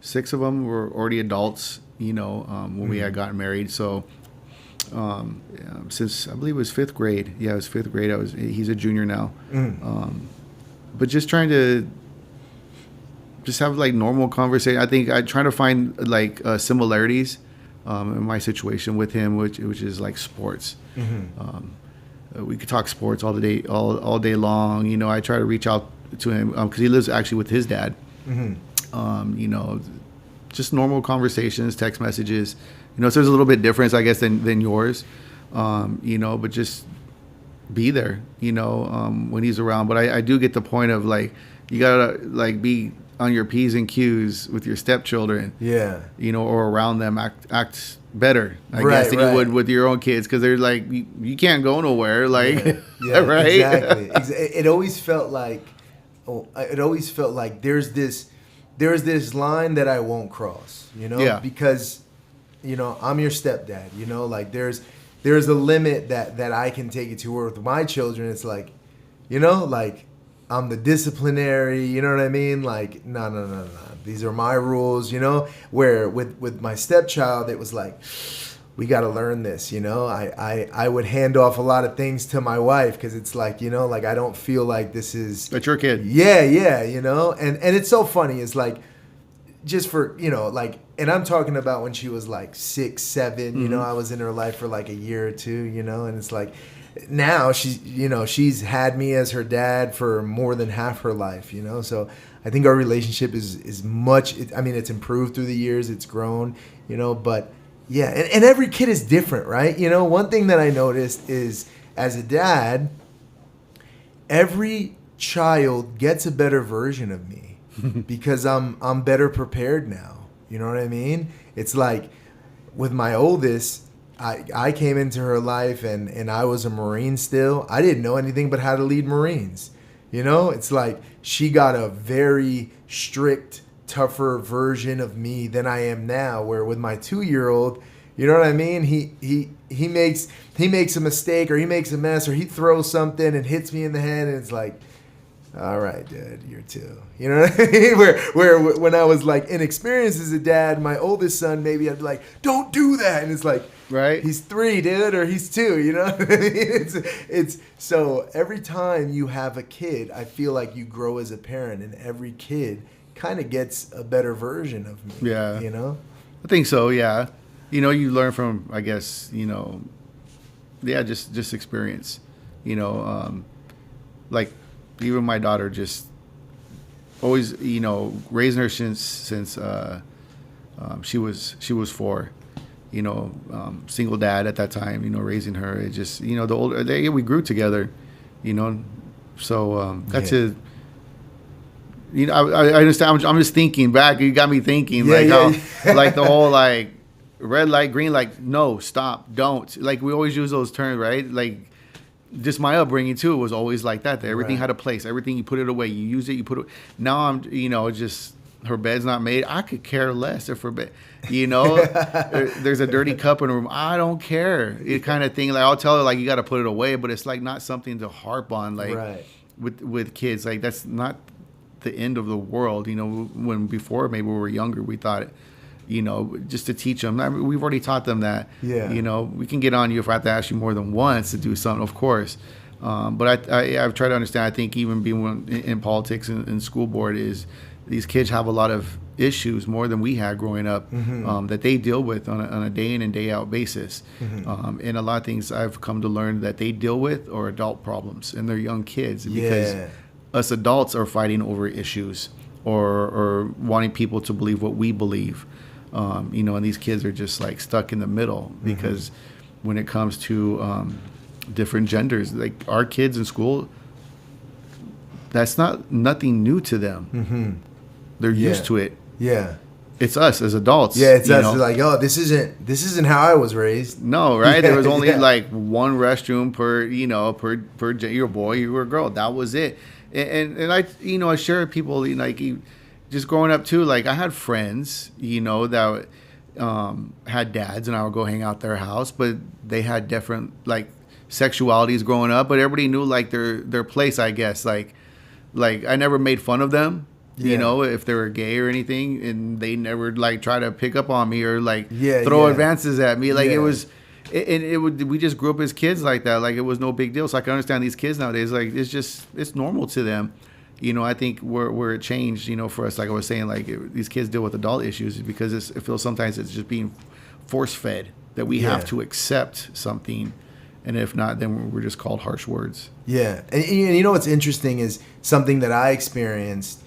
6 of them were already adults, you know, when we had gotten married. So since I believe it was 5th grade. Yeah, it was 5th grade. He's a junior now. But just trying to just have like normal conversation. I think I try to find like similarities in my situation with him, which is like sports. We could talk sports all day long. You know, I try to reach out to him because he lives actually with his dad. You know, just normal conversations, text messages. You know, so there's a little bit difference, I guess, than yours. You know, but just be there. You know, when he's around. But I do get the point of like you gotta like be on your P's and Q's with your stepchildren. Yeah. You know, or around them, act better, I guess, than you would with your own kids, because they're like you can't go nowhere. Like, right?
Exactly. It always felt like there's this line that I won't cross, you know, because, you know, I'm your stepdad, you know, like there's a limit that I can take it to. Where with my children, it's like, you know, like I'm the disciplinary, you know what I mean? Like, no. These are my rules, you know, where with my stepchild, it was like, we got to learn this, you know. I would hand off a lot of things to my wife because it's like, you know, like I don't feel like this is...
That's your kid.
Yeah, you know. And it's so funny. It's like, just for, you know, like, and I'm talking about when she was like 6, 7, you know, I was in her life for like a year or 2, you know, and it's like, now she's had me as her dad for more than half her life, you know. So I think our relationship is much, it's improved through the years. It's grown, you know, but... Yeah, and every kid is different, right? You know, one thing that I noticed is, as a dad, every child gets a better version of me because I'm better prepared now. You know what I mean? It's like with my oldest, I came into her life and I was a Marine still. I didn't know anything but how to lead Marines. You know, it's like she got a very strict, tougher version of me than I am now, where with my 2-year-old, you know what I mean, he makes a mistake, or he makes a mess, or he throws something and hits me in the head, and it's like, all right, Dad, you're 2, you know what I mean? where when I was like inexperienced as a dad, my oldest son, maybe I'd be like, don't do that, and it's like, right, he's 3, dude, or he's 2, you know what I mean? It's so every time you have a kid, I feel like you grow as a parent, and every kid kind of gets a better version of me. Yeah. You know?
I think so, yeah. You know, you learn from, I guess, you know, just experience. You know, like even my daughter, just always, you know, raising her since she was 4. You know, single dad at that time, you know, raising her. It just, you know, the older we grew together, you know. So that's You know, I understand. I'm just thinking back. You got me thinking, how, like the whole like red light, green light. No, stop, don't. Like we always use those terms, right? Like just my upbringing too was always like that. That everything had a place. Everything you put it away. You use it. You put it. Now I'm, just her bed's not made. I could care less if her bed. There's a dirty cup in the room. I don't care. It kind of thing. Like I'll tell her like you got to put it away, but it's like not something to harp on. Like with kids, like that's not the end of the world. When before maybe we were younger, we thought, just to teach them. I mean, we've already taught them that. Yeah. We can get on you if I have to ask you more than once to do something, of course. But I've tried to understand. I think even being in politics and school board is these kids have a lot of issues more than we had growing up that they deal with on a day in and day out basis. And a lot of things I've come to learn that they deal with are adult problems and they're young kids because us adults are fighting over issues or wanting people to believe what we believe. And these kids are just like stuck in the middle because when it comes to different genders, like our kids in school, that's nothing new to them. They're used to it. Yeah. It's us as adults.
Yeah, it's us. Like, oh, this isn't how I was raised.
No, right? There was only like one restroom per you're a boy, you were a girl. That was it. And I share with people like just growing up too. Like I had friends, that had dads, and I would go hang out their house, but they had different like sexualities growing up. But everybody knew like their place, I guess. Like I never made fun of them. If they were gay or anything, and they never like try to pick up on me or like throw advances at me. Like it was, we just grew up as kids like that. Like it was no big deal. So I can understand these kids nowadays. Like it's normal to them. I think where it changed, for us, like I was saying, like these kids deal with adult issues is because it feels sometimes it's just being force fed that we have to accept something. And if not, then we're just called harsh words.
Yeah. And what's interesting is something that I experienced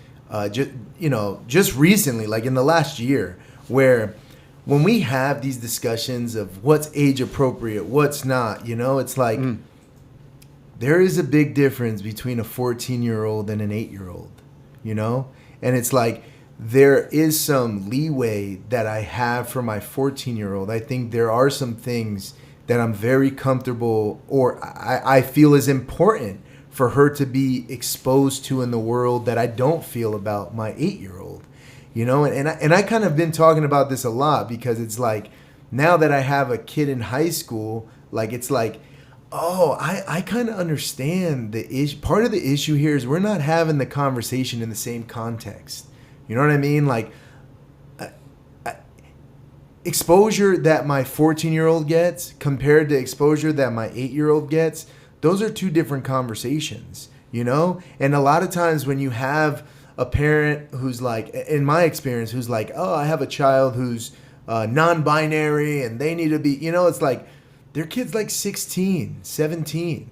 just recently, like in the last year, where when we have these discussions of what's age appropriate, what's not, it's like there is a big difference between a 14-year-old and an 8-year-old, and it's like there is some leeway that I have for my 14-year-old. I think there are some things that I'm very comfortable or I feel is important for her to be exposed to in the world that I don't feel about my 8-year-old, and I kind of been talking about this a lot because it's like now that I have a kid in high school, like it's like, oh, I kind of understand the issue. Part of the issue here is we're not having the conversation in the same context. You know what I mean? Like exposure that my 14-year-old gets compared to exposure that my 8-year-old gets, those are two different conversations, And a lot of times when you have a parent who's like, in my experience, who's like, oh, I have a child who's non-binary and they need to be, it's like their kid's like 16, 17,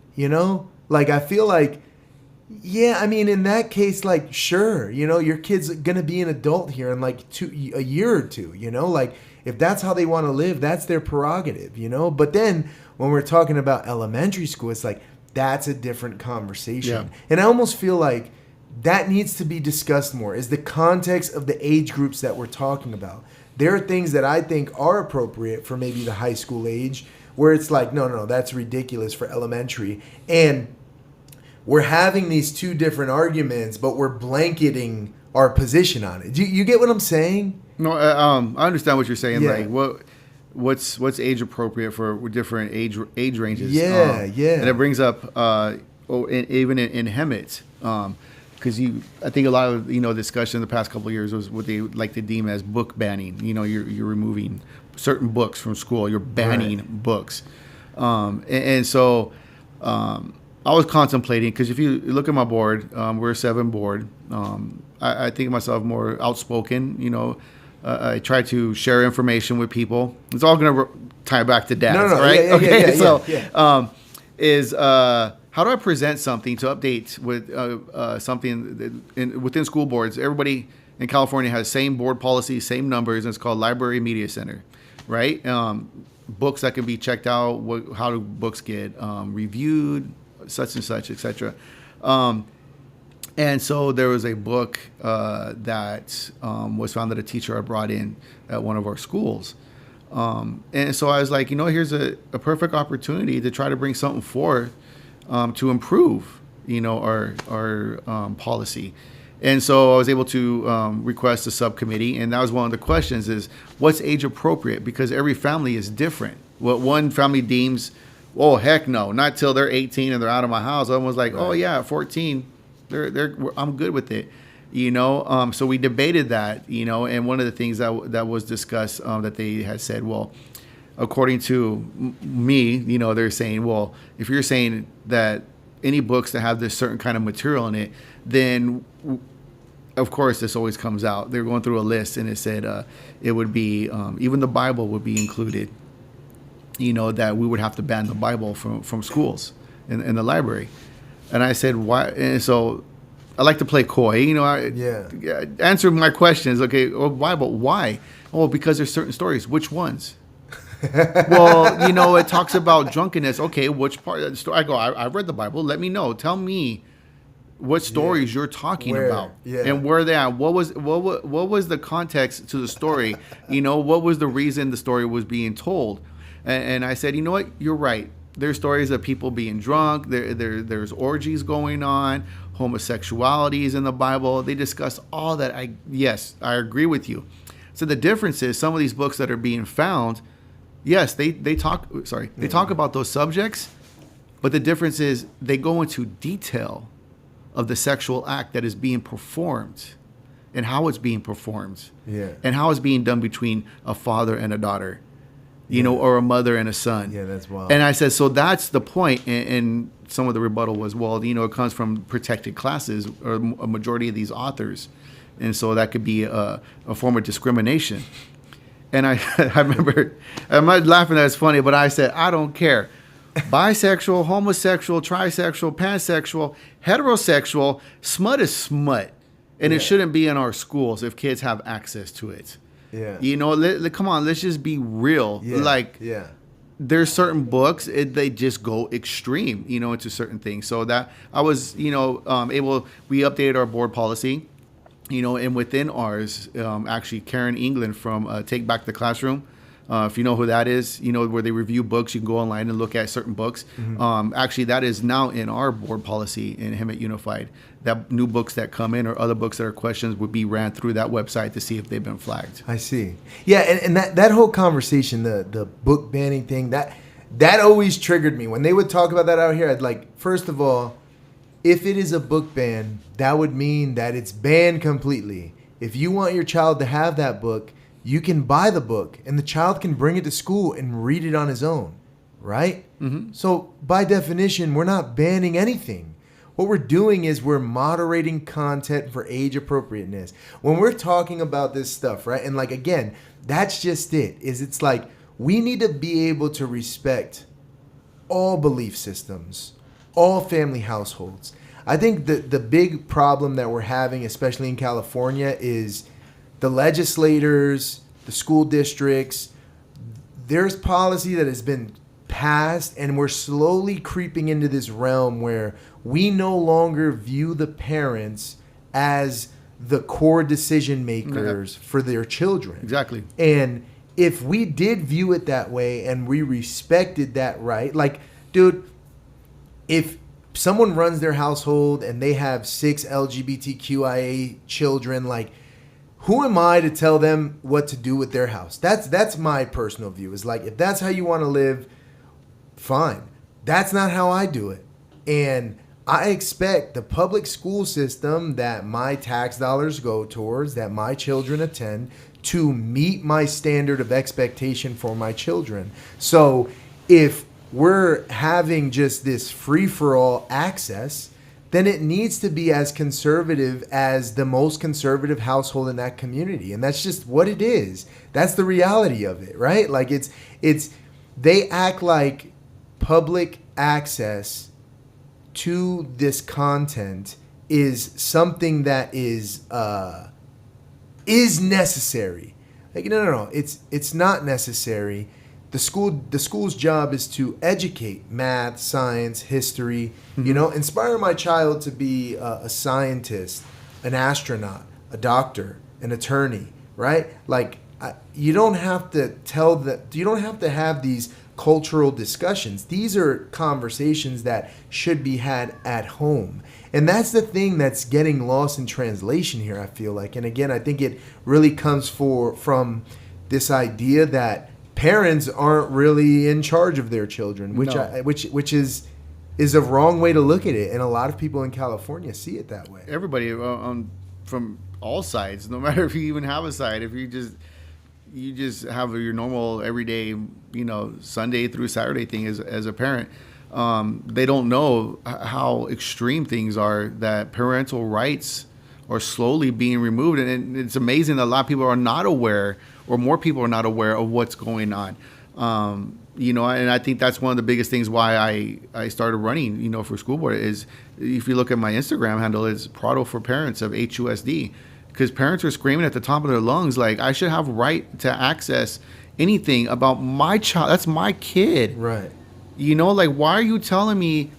Like I feel like, yeah, I mean, in that case, like, sure, your kid's going to be an adult here in like a year or two, Like if that's how they want to live, that's their prerogative, But then when we're talking about elementary school, it's like, that's a different conversation. Yeah. And I almost feel like that needs to be discussed more is the context of the age groups that we're talking about. There are things that I think are appropriate for maybe the high school age where it's like, no, that's ridiculous for elementary. And we're having these two different arguments, but we're blanketing our position on it. Do you get what I'm saying?
No, I understand what you're saying. Yeah. Like what's age appropriate for different age ranges?
Yeah.
And it brings up even in Hemet, because I think a lot of discussion in the past couple of years was what they like to deem as book banning. You're removing certain books from school. You're banning books, and so I was contemplating because if you look at my board, we're a 7 board. I think of myself more outspoken. I try to share information with people. It's all going to tie back to dads, right? Is how do I present something to update with something within school boards? Everybody in California has same board policy, same numbers, and it's called Library Media Center, right? Books that can be checked out, how do books get reviewed, such and such, etc. And so there was a book that was found that a teacher had brought in at one of our schools. And so I was like, here's a perfect opportunity to try to bring something forth to improve, our policy. And so I was able to request a subcommittee. And that was one of the questions is, what's age appropriate? Because every family is different. What one family deems, oh, heck no, not till they're 18 and they're out of my house. One was like, right. Oh, yeah, 14. I'm good with it, So we debated that, and one of the things that was discussed that they had said, well, according to me, they're saying, well, if you're saying that any books that have this certain kind of material in it, then of course this always comes out. They're going through a list, and it said it would be even the Bible would be included. That we would have to ban the Bible from schools in the library. And I said, why? And so I like to play coy, answer my questions. Okay, well, why? But why? Oh, because there's certain stories. Which ones? Well, it talks about drunkenness. Okay, which part of the story? I go, I've read the Bible. Let me know. Tell me what stories you're talking about and where they are. What was the context to the story? What was the reason the story was being told? And I said, you know what? You're right. There's stories of people being drunk. There's orgies going on. Homosexuality is in the Bible. They discuss all that. I agree with you. So the difference is some of these books that are being found, yes, they talk about those subjects, but the difference is they go into detail of the sexual act that is being performed and how it's being performed and how it's being done between a father and a daughter. Or a mother and a son.
Yeah, that's wild.
And I said, so that's the point. And some of the rebuttal was, well, it comes from protected classes or a majority of these authors. And so that could be a form of discrimination. And I remember, I'm not laughing that it's funny, but I said, I don't care. Bisexual, homosexual, trisexual, pansexual, heterosexual, smut is smut. And it shouldn't be in our schools if kids have access to it.
Yeah.
Come on, let's just be real. There's certain books, they just go extreme, into certain things. So that I was, we updated our board policy, and within ours, actually Karen England from Take Back the Classroom. If you know who that is, where they review books, you can go online and look at certain books. Mm-hmm. Actually, that is now in our board policy in Hemet Unified. That new books that come in or other books that are questions would be ran through that website to see if they've been flagged.
I see. Yeah, and that whole conversation, the book banning thing, that always triggered me. When they would talk about that out here, I'd like, first of all, if it is a book ban, that would mean that it's banned completely. If you want your child to have that book, you can buy the book and the child can bring it to school and read it on his own, right? Mm-hmm. So by definition, we're not banning anything. What we're doing is we're moderating content for age appropriateness. When we're talking about this stuff, right? And like, again, that's just it. It's like we need to be able to respect all belief systems, all family households. I think the big problem that we're having, especially in California, is the legislators, the school districts. There's policy that has been passed, and we're slowly creeping into this realm where we no longer view the parents as the core decision makers for their children.
Exactly.
And if we did view it that way and we respected that right, like, dude, if someone runs their household and they have 6 LGBTQIA children, like, who am I to tell them what to do with their house? That's my personal view. Is like, if that's how you want to live, fine. That's not how I do it. And I expect the public school system that my tax dollars go towards, that my children attend, to meet my standard of expectation for my children. So if we're having just this free-for-all access, then it needs to be as conservative as the most conservative household in that community. And that's just what it is. That's the reality of it, right? Like it's they act like public access to this content is something that is necessary. Like, no. It's not necessary. the school's job is to educate math, science, history, you know, inspire my child to be a scientist, an astronaut, a doctor, an attorney, right? Like, you don't have to you don't have to have these cultural discussions. These are conversations that should be had at home. And that's the thing that's getting lost in translation here, I feel like. And again, I think it really comes from this idea that parents aren't really in charge of their children, which is a wrong way to look at it. And a lot of people in California see it that way.
Everybody from all sides, no matter if you even have a side, if you just have your normal everyday, you know, Sunday through Saturday thing as a parent, they don't know how extreme things are, that parental rights are slowly being removed. And it's amazing that a lot of people are not aware, or more people are not aware of what's going on. You know, and I think that's one of the biggest things why I started running, you know, for school board is, if you look at my Instagram handle, it's Prado for Parents of HUSD. Because parents are screaming at the top of their lungs, like, I should have right to access anything about my child. That's my kid. Right. You know, like, why are you telling me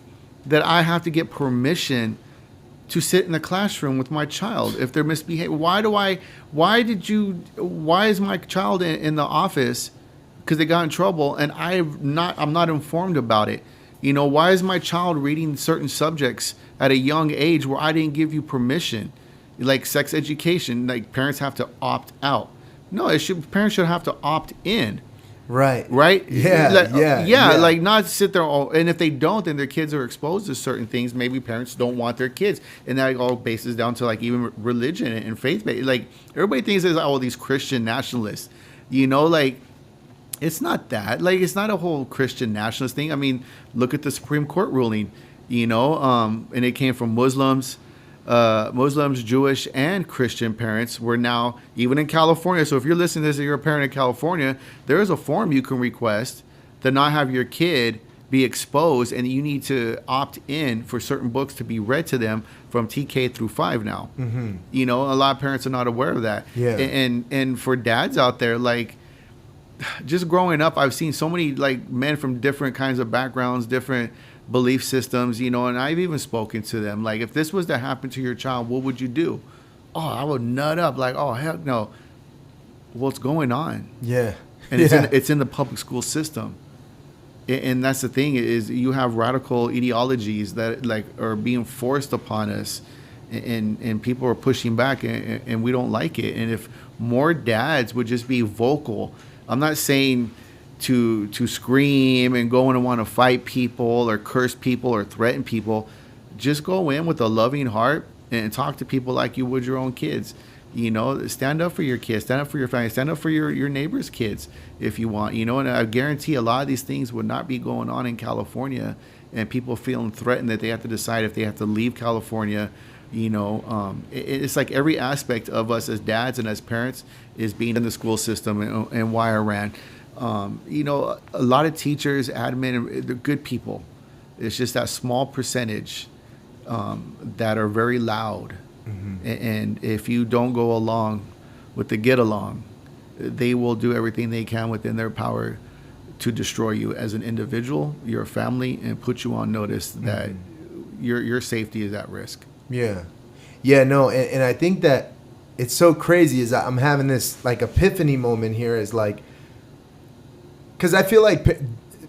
that I have to get permission to sit in the classroom with my child if they're misbehaving? Why is my child in the office because they got in trouble and I'm not informed about it? You know, why is my child reading certain subjects at a young age where I didn't give you permission? Like sex education, like parents have to opt out. No, parents should have to opt in. Right. Yeah. Like, not sit there. And if they don't, then their kids are exposed to certain things. Maybe parents don't want their kids, and that all bases down to like even religion and faith. Like, everybody thinks there's all these Christian nationalists. You know, like, it's not that. Like, it's not a whole Christian nationalist thing. I mean, look at the Supreme Court ruling. You know, and it came from Muslims, Jewish, and Christian parents were now, even in California. So if you're listening to this and you're a parent in California, there is a form you can request to not have your kid be exposed, and you need to opt in for certain books to be read to them from TK through 5 now. Mm-hmm. You know, a lot of parents are not aware of that. Yeah. And for dads out there, like, just growing up, I've seen so many like men from different kinds of backgrounds, different belief systems, you know, and I've even spoken to them. Like, if this was to happen to your child, what would you do? Oh, I would nut up. Like, oh, heck no. What's going on? Yeah. And it's in the public school system. And that's the thing, is you have radical ideologies that like are being forced upon us, and people are pushing back, and we don't like it. And if more dads would just be vocal, I'm not saying to scream and go and want to fight people or curse people or threaten people. Just go in with a loving heart and talk to people like you would your own kids. You know, stand up for your kids, stand up for your family, stand up for your neighbor's kids if you want. You know, and I guarantee a lot of these things would not be going on in California, and people feeling threatened that they have to decide if they have to leave California. You know, it's like every aspect of us as dads and as parents is being in the school system, and why I ran. You know, a lot of teachers, admin, they're good people. It's just that small percentage that are very loud. Mm-hmm. And if you don't go along with the get along, they will do everything they can within their power to destroy you as an individual, your family, and put you on notice that your safety is at risk. Yeah. Yeah, no, and I think that it's so crazy is I'm having this like epiphany moment here, is like, because I feel like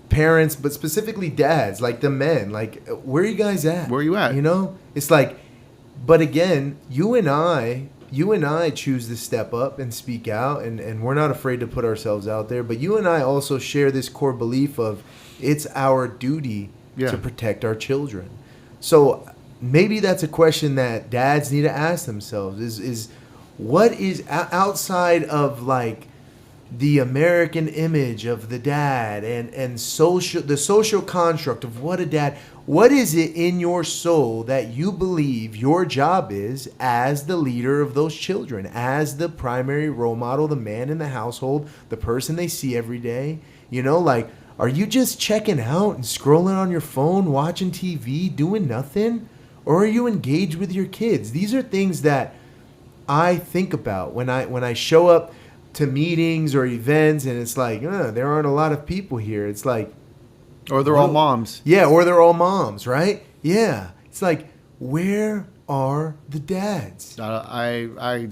parents, but specifically dads, like the men, like, where are you guys at? Where are you at? You know, it's like, but again, you and I choose to step up and speak out, and we're not afraid to put ourselves out there. But you and I also share this core belief of it's our duty to protect our children. So maybe that's a question that dads need to ask themselves: is what is outside of like the American image of the dad and the social construct of what a dad, what is it in your soul that you believe your job is as the leader of those children, as the primary role model, the man in the household, the person they see every day? You know, like, are you just checking out and scrolling on your phone, watching TV, doing nothing? Or are you engaged with your kids? These are things that I think about when I show up
to meetings or events, and it's like, there aren't a lot of people here. It's like,
Or they're all moms.
yeah, or they're all moms, right? Yeah, it's like, where are the dads?
I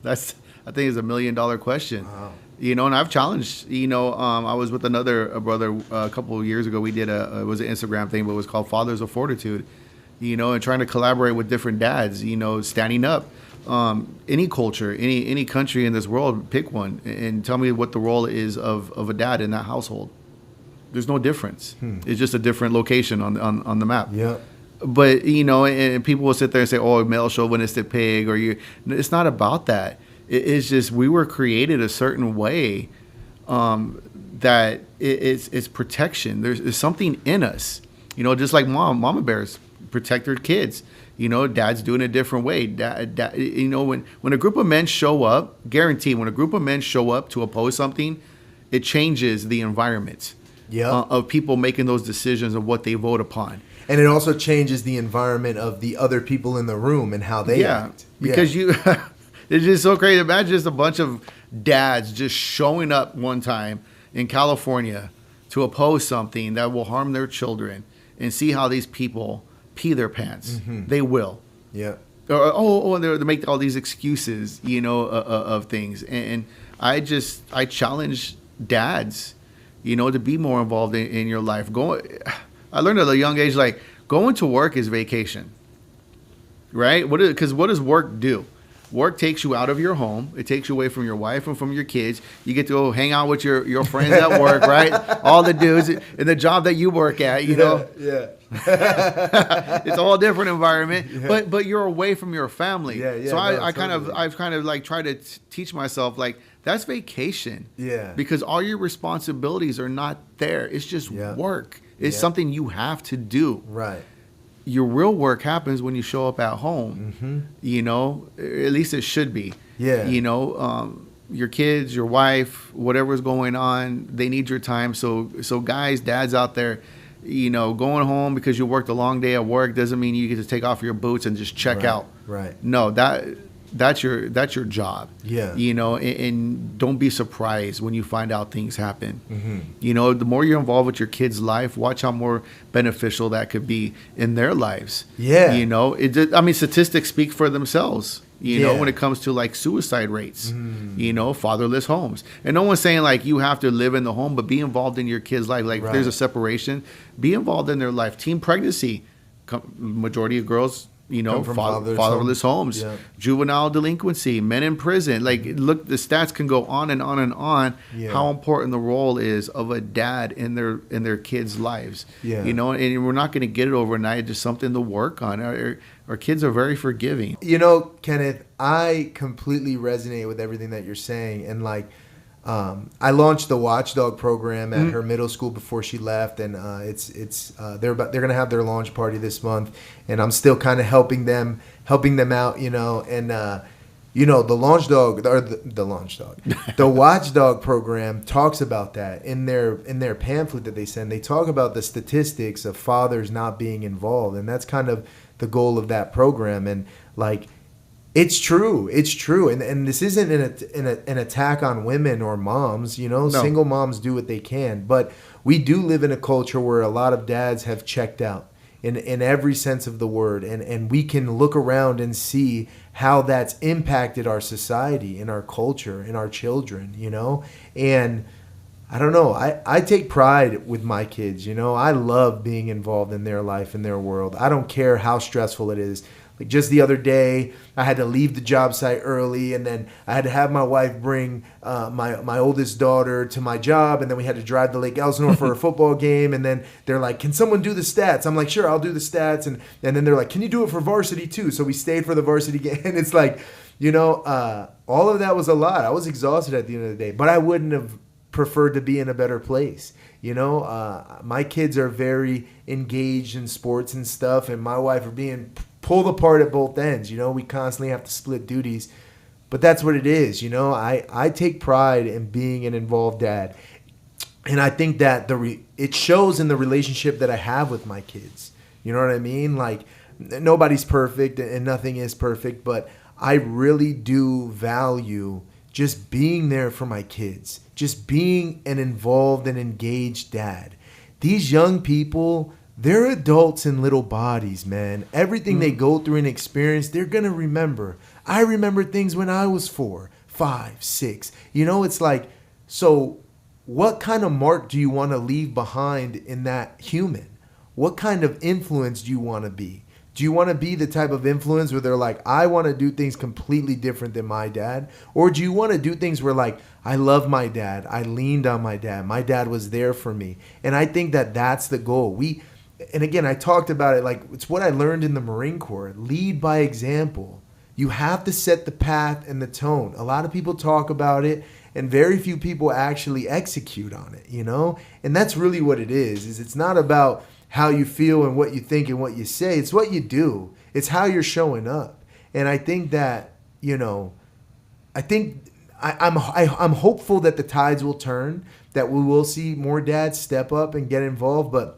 think is $1 million question.
Wow.
You know, and I've challenged. You know, I was with a brother a couple of years ago. We did it was an Instagram thing, but it was called Fathers of Fortitude. You know, and trying to collaborate with different dads. You know, standing up. Any culture, any country in this world, pick one and tell me what the role is of a dad in that household. There's no difference. It's just a different location on the map.
Yeah.
But, you know, and people will sit there and say, oh, male chauvinistic pig, or it's not about that. It's just we were created a certain way that it's protection. There's something in us, you know, just like mama bears protect their kids. You know, dads do it in a different way. Dad, you know, when a group of men show up, guaranteed, when a group of men show up to oppose something, it changes the environment of people making those decisions of what they vote upon.
And it also changes the environment of the other people in the room and how they act.
Because it's just so crazy. Imagine just a bunch of dads just showing up one time in California to oppose something that will harm their children, and see how these people pee their pants. Mm-hmm. They will.
Yeah.
Or they make all these excuses, you know, of things. And I challenge dads, you know, to be more involved in your life. I learned at a young age, like, going to work is vacation, right? Because what does work do? Work takes you out of your home. It takes you away from your wife and from your kids. You get to go hang out with your friends at work, right? All the dudes in the job that you work at, you know.
Yeah.
It's a whole different environment, but you're away from your family. So I've kind of like tried to teach myself, like, that's vacation.
Yeah.
Because all your responsibilities are not there. It's just work. It's something you have to do.
Right.
Your real work happens when you show up at home. Mm-hmm. You know, at least it should be. Yeah. You know, your kids, your wife, whatever's going on, they need your time. So guys, dads out there, you know, going home because you worked a long day at work doesn't mean you get to take off your boots and just check out.
Right.
No, that's your job.
Yeah.
You know, and don't be surprised when you find out things happen.
Mm-hmm.
You know, the more you're involved with your kids' life, watch how more beneficial that could be in their lives.
Yeah.
You know, statistics speak for themselves. You know, when it comes to like suicide rates, you know, fatherless homes. And no one's saying like you have to live in the home, but be involved in your kids' life. Like if there's a separation, be involved in their life. Teen pregnancy, majority of girls, you know, fatherless homes. Yeah. Juvenile delinquency, men in prison. Like, look, the stats can go on and on and on. Yeah. How important the role is of a dad in their kids' lives. Yeah. You know, and we're not going to get it overnight. Just something to work on. Our kids are very forgiving.
You know, Kenneth, I completely resonate with everything that you're saying, and like, I launched the Watchdog program at her middle school before she left, and they're gonna have their launch party this month, and I'm still kind of helping them out, you know, and you know, the Watchdog program talks about that in their pamphlet that they send. They talk about the statistics of fathers not being involved, and that's kind of the goal of that program. And like, it's true. And this isn't an attack on women or moms, you know. No. Single moms do what they can. But we do live in a culture where a lot of dads have checked out in every sense of the word. And we can look around and see how that's impacted our society and our culture and our children, you know. And I don't know. I take pride with my kids, you know. I love being involved in their life and their world. I don't care how stressful it is. Like just the other day, I had to leave the job site early, and then I had to have my wife bring my oldest daughter to my job, and then we had to drive to Lake Elsinore for a football game, and then they're like, can someone do the stats? I'm like, sure, I'll do the stats, and then they're like, can you do it for varsity too? So we stayed for the varsity game, and it's like, you know, all of that was a lot. I was exhausted at the end of the day, but I wouldn't have preferred to be in a better place. You know, my kids are very engaged in sports and stuff, and my wife are being pulled apart at both ends. You know, we constantly have to split duties, but that's what it is. You know, I take pride in being an involved dad, and I think that it shows in the relationship that I have with my kids. You know what I mean? Like, nobody's perfect and nothing is perfect, but I really do value just being there for my kids, just being an involved and engaged dad. These young people, they're adults in little bodies, man. Everything they go through and experience, they're going to remember. I remember things when I was 4, 5, 6. You know, it's like, so what kind of mark do you want to leave behind in that human? What kind of influence do you want to be? Do you want to be the type of influence where they're like, I want to do things completely different than my dad? Or do you want to do things where like, I love my dad. I leaned on my dad. My dad was there for me. And I think that that's the goal. And again, I talked about it, like it's what I learned in the Marine Corps. Lead by example. You have to set the path and the tone. A lot of people talk about it and very few people actually execute on it, you know? And that's really what it is it's not about how you feel and what you think and what you say. It's what you do. It's how you're showing up. And I think that, you know, I'm hopeful that the tides will turn, that we will see more dads step up and get involved, but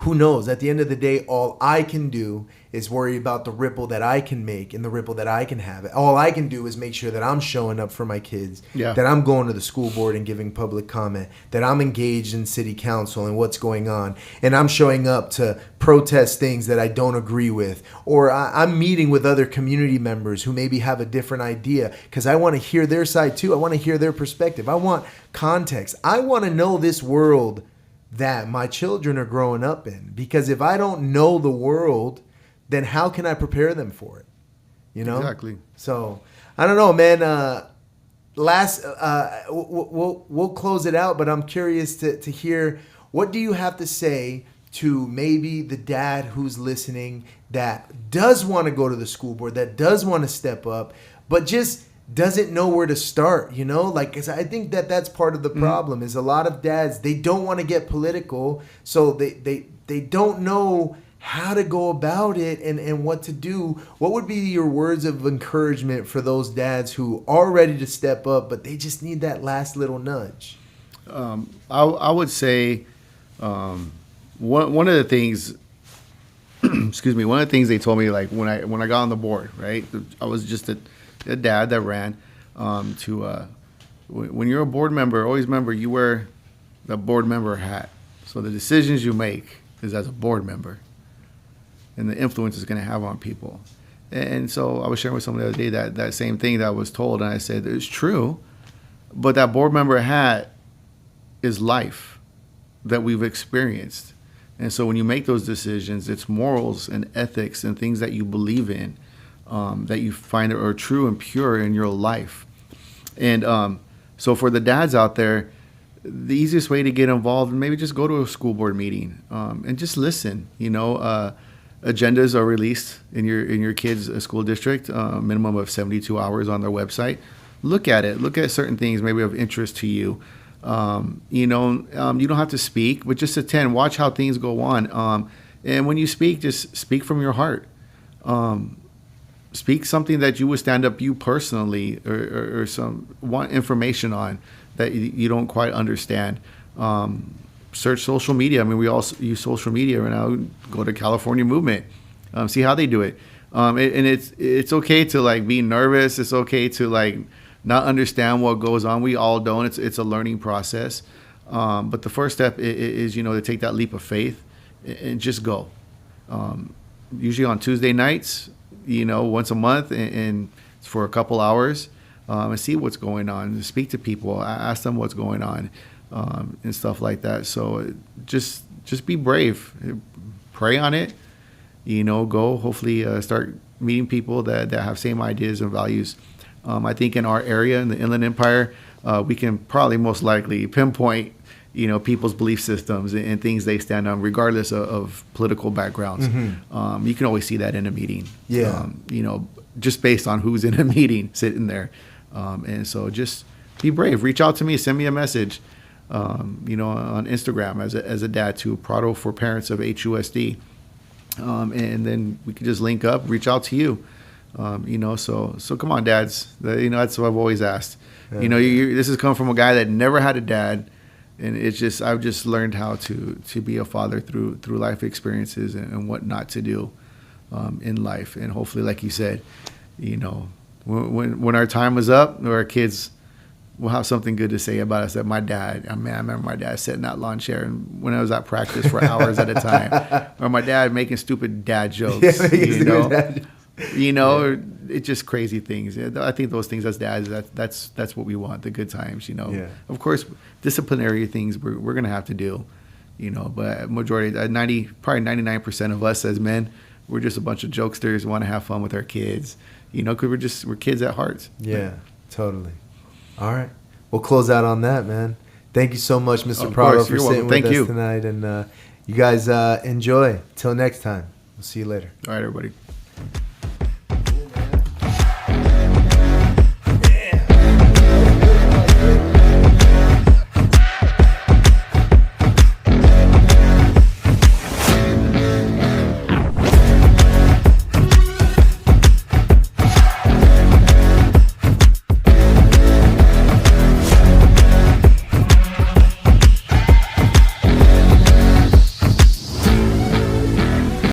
who knows? At the end of the day, all I can do is worry about the ripple that I can make and the ripple that I can have. All I can do is make sure that I'm showing up for my kids, that I'm going to the school board and giving public comment, that I'm engaged in city council and what's going on, and I'm showing up to protest things that I don't agree with, or I'm meeting with other community members who maybe have a different idea because I want to hear their side too. I want to hear their perspective. I want context. I want to know this world that my children are growing up in, because if I don't know the world, then how can I prepare them for it? You know?
Exactly.
So I don't know, man. We'll close it out, but I'm curious to hear, what do you have to say to maybe the dad who's listening that does want to go to the school board, that does want to step up, but just doesn't know where to start, you know? Like, 'cause I think that that's part of the problem is a lot of dads, they don't want to get political, so they don't know how to go about it and what to do. What would be your words of encouragement for those dads who are ready to step up, but they just need that last little nudge?
I would say one of the things, excuse me, one of the things they told me, like when I got on the board, right? I was just a dad that ran when you're a board member, always remember you wear the board member hat. So the decisions you make is as a board member, and the influence is going to have on people. And so I was sharing with someone the other day that same thing that I was told, and I said it's true, but that board member hat is life that we've experienced. And so when you make those decisions, it's morals and ethics and things that you believe in, that you find are true and pure in your life. And so for the dads out there, the easiest way to get involved, maybe just go to a school board meeting and just listen. You know, agendas are released in your kids' school district, minimum of 72 hours on their website. Look at it. Look at certain things maybe of interest to you. You don't have to speak, but just attend. Watch how things go on. And when you speak, just speak from your heart. Speak something that you would stand up you personally or want information on that you don't quite understand. Search social media. I mean, we all use social media right now. Go to California Movement. See how they do it. And it's okay to like be nervous. It's okay to like not understand what goes on. We all don't. It's a learning process. But the first step is to take that leap of faith and just go. Usually on Tuesday nights, once a month and for a couple hours, and see what's going on. Speak to people, ask them what's going on, and stuff like that. So just be brave, pray on it, go hopefully start meeting people that have same ideas and values. I think in our area, in the Inland Empire, we can probably most likely pinpoint people's belief systems and things they stand on, regardless of political backgrounds. Mm-hmm. You can always see that in a meeting. Yeah. Just based on who's in a meeting sitting there. And so just be brave. Reach out to me. Send me a message, on Instagram as a dad to Prado for Parents of HUSD. And then we can just link up, reach out to you. So come on, dads. That's what I've always asked. Yeah. This has come from a guy that never had a dad. And I've just learned how to be a father through life experiences and what not to do in life. And hopefully, like you said, when our time was up, or our kids will have something good to say about us. That my dad, I remember my dad sitting in that lawn chair and when I was at practice for hours at a time, or my dad making stupid dad jokes. It's just crazy things. I think those things as dads, that's what we want, the good times.
Yeah.
Of course, disciplinary things we're gonna have to do. But majority, probably 99% of us as men, we're just a bunch of jokesters, want to have fun with our kids. Because we're kids at heart.
Yeah, totally. All right. We'll close out on that, man. Thank you so much, Mr. Prado, for sitting with us tonight. And you guys enjoy. Till next time. We'll see you later.
All right, everybody.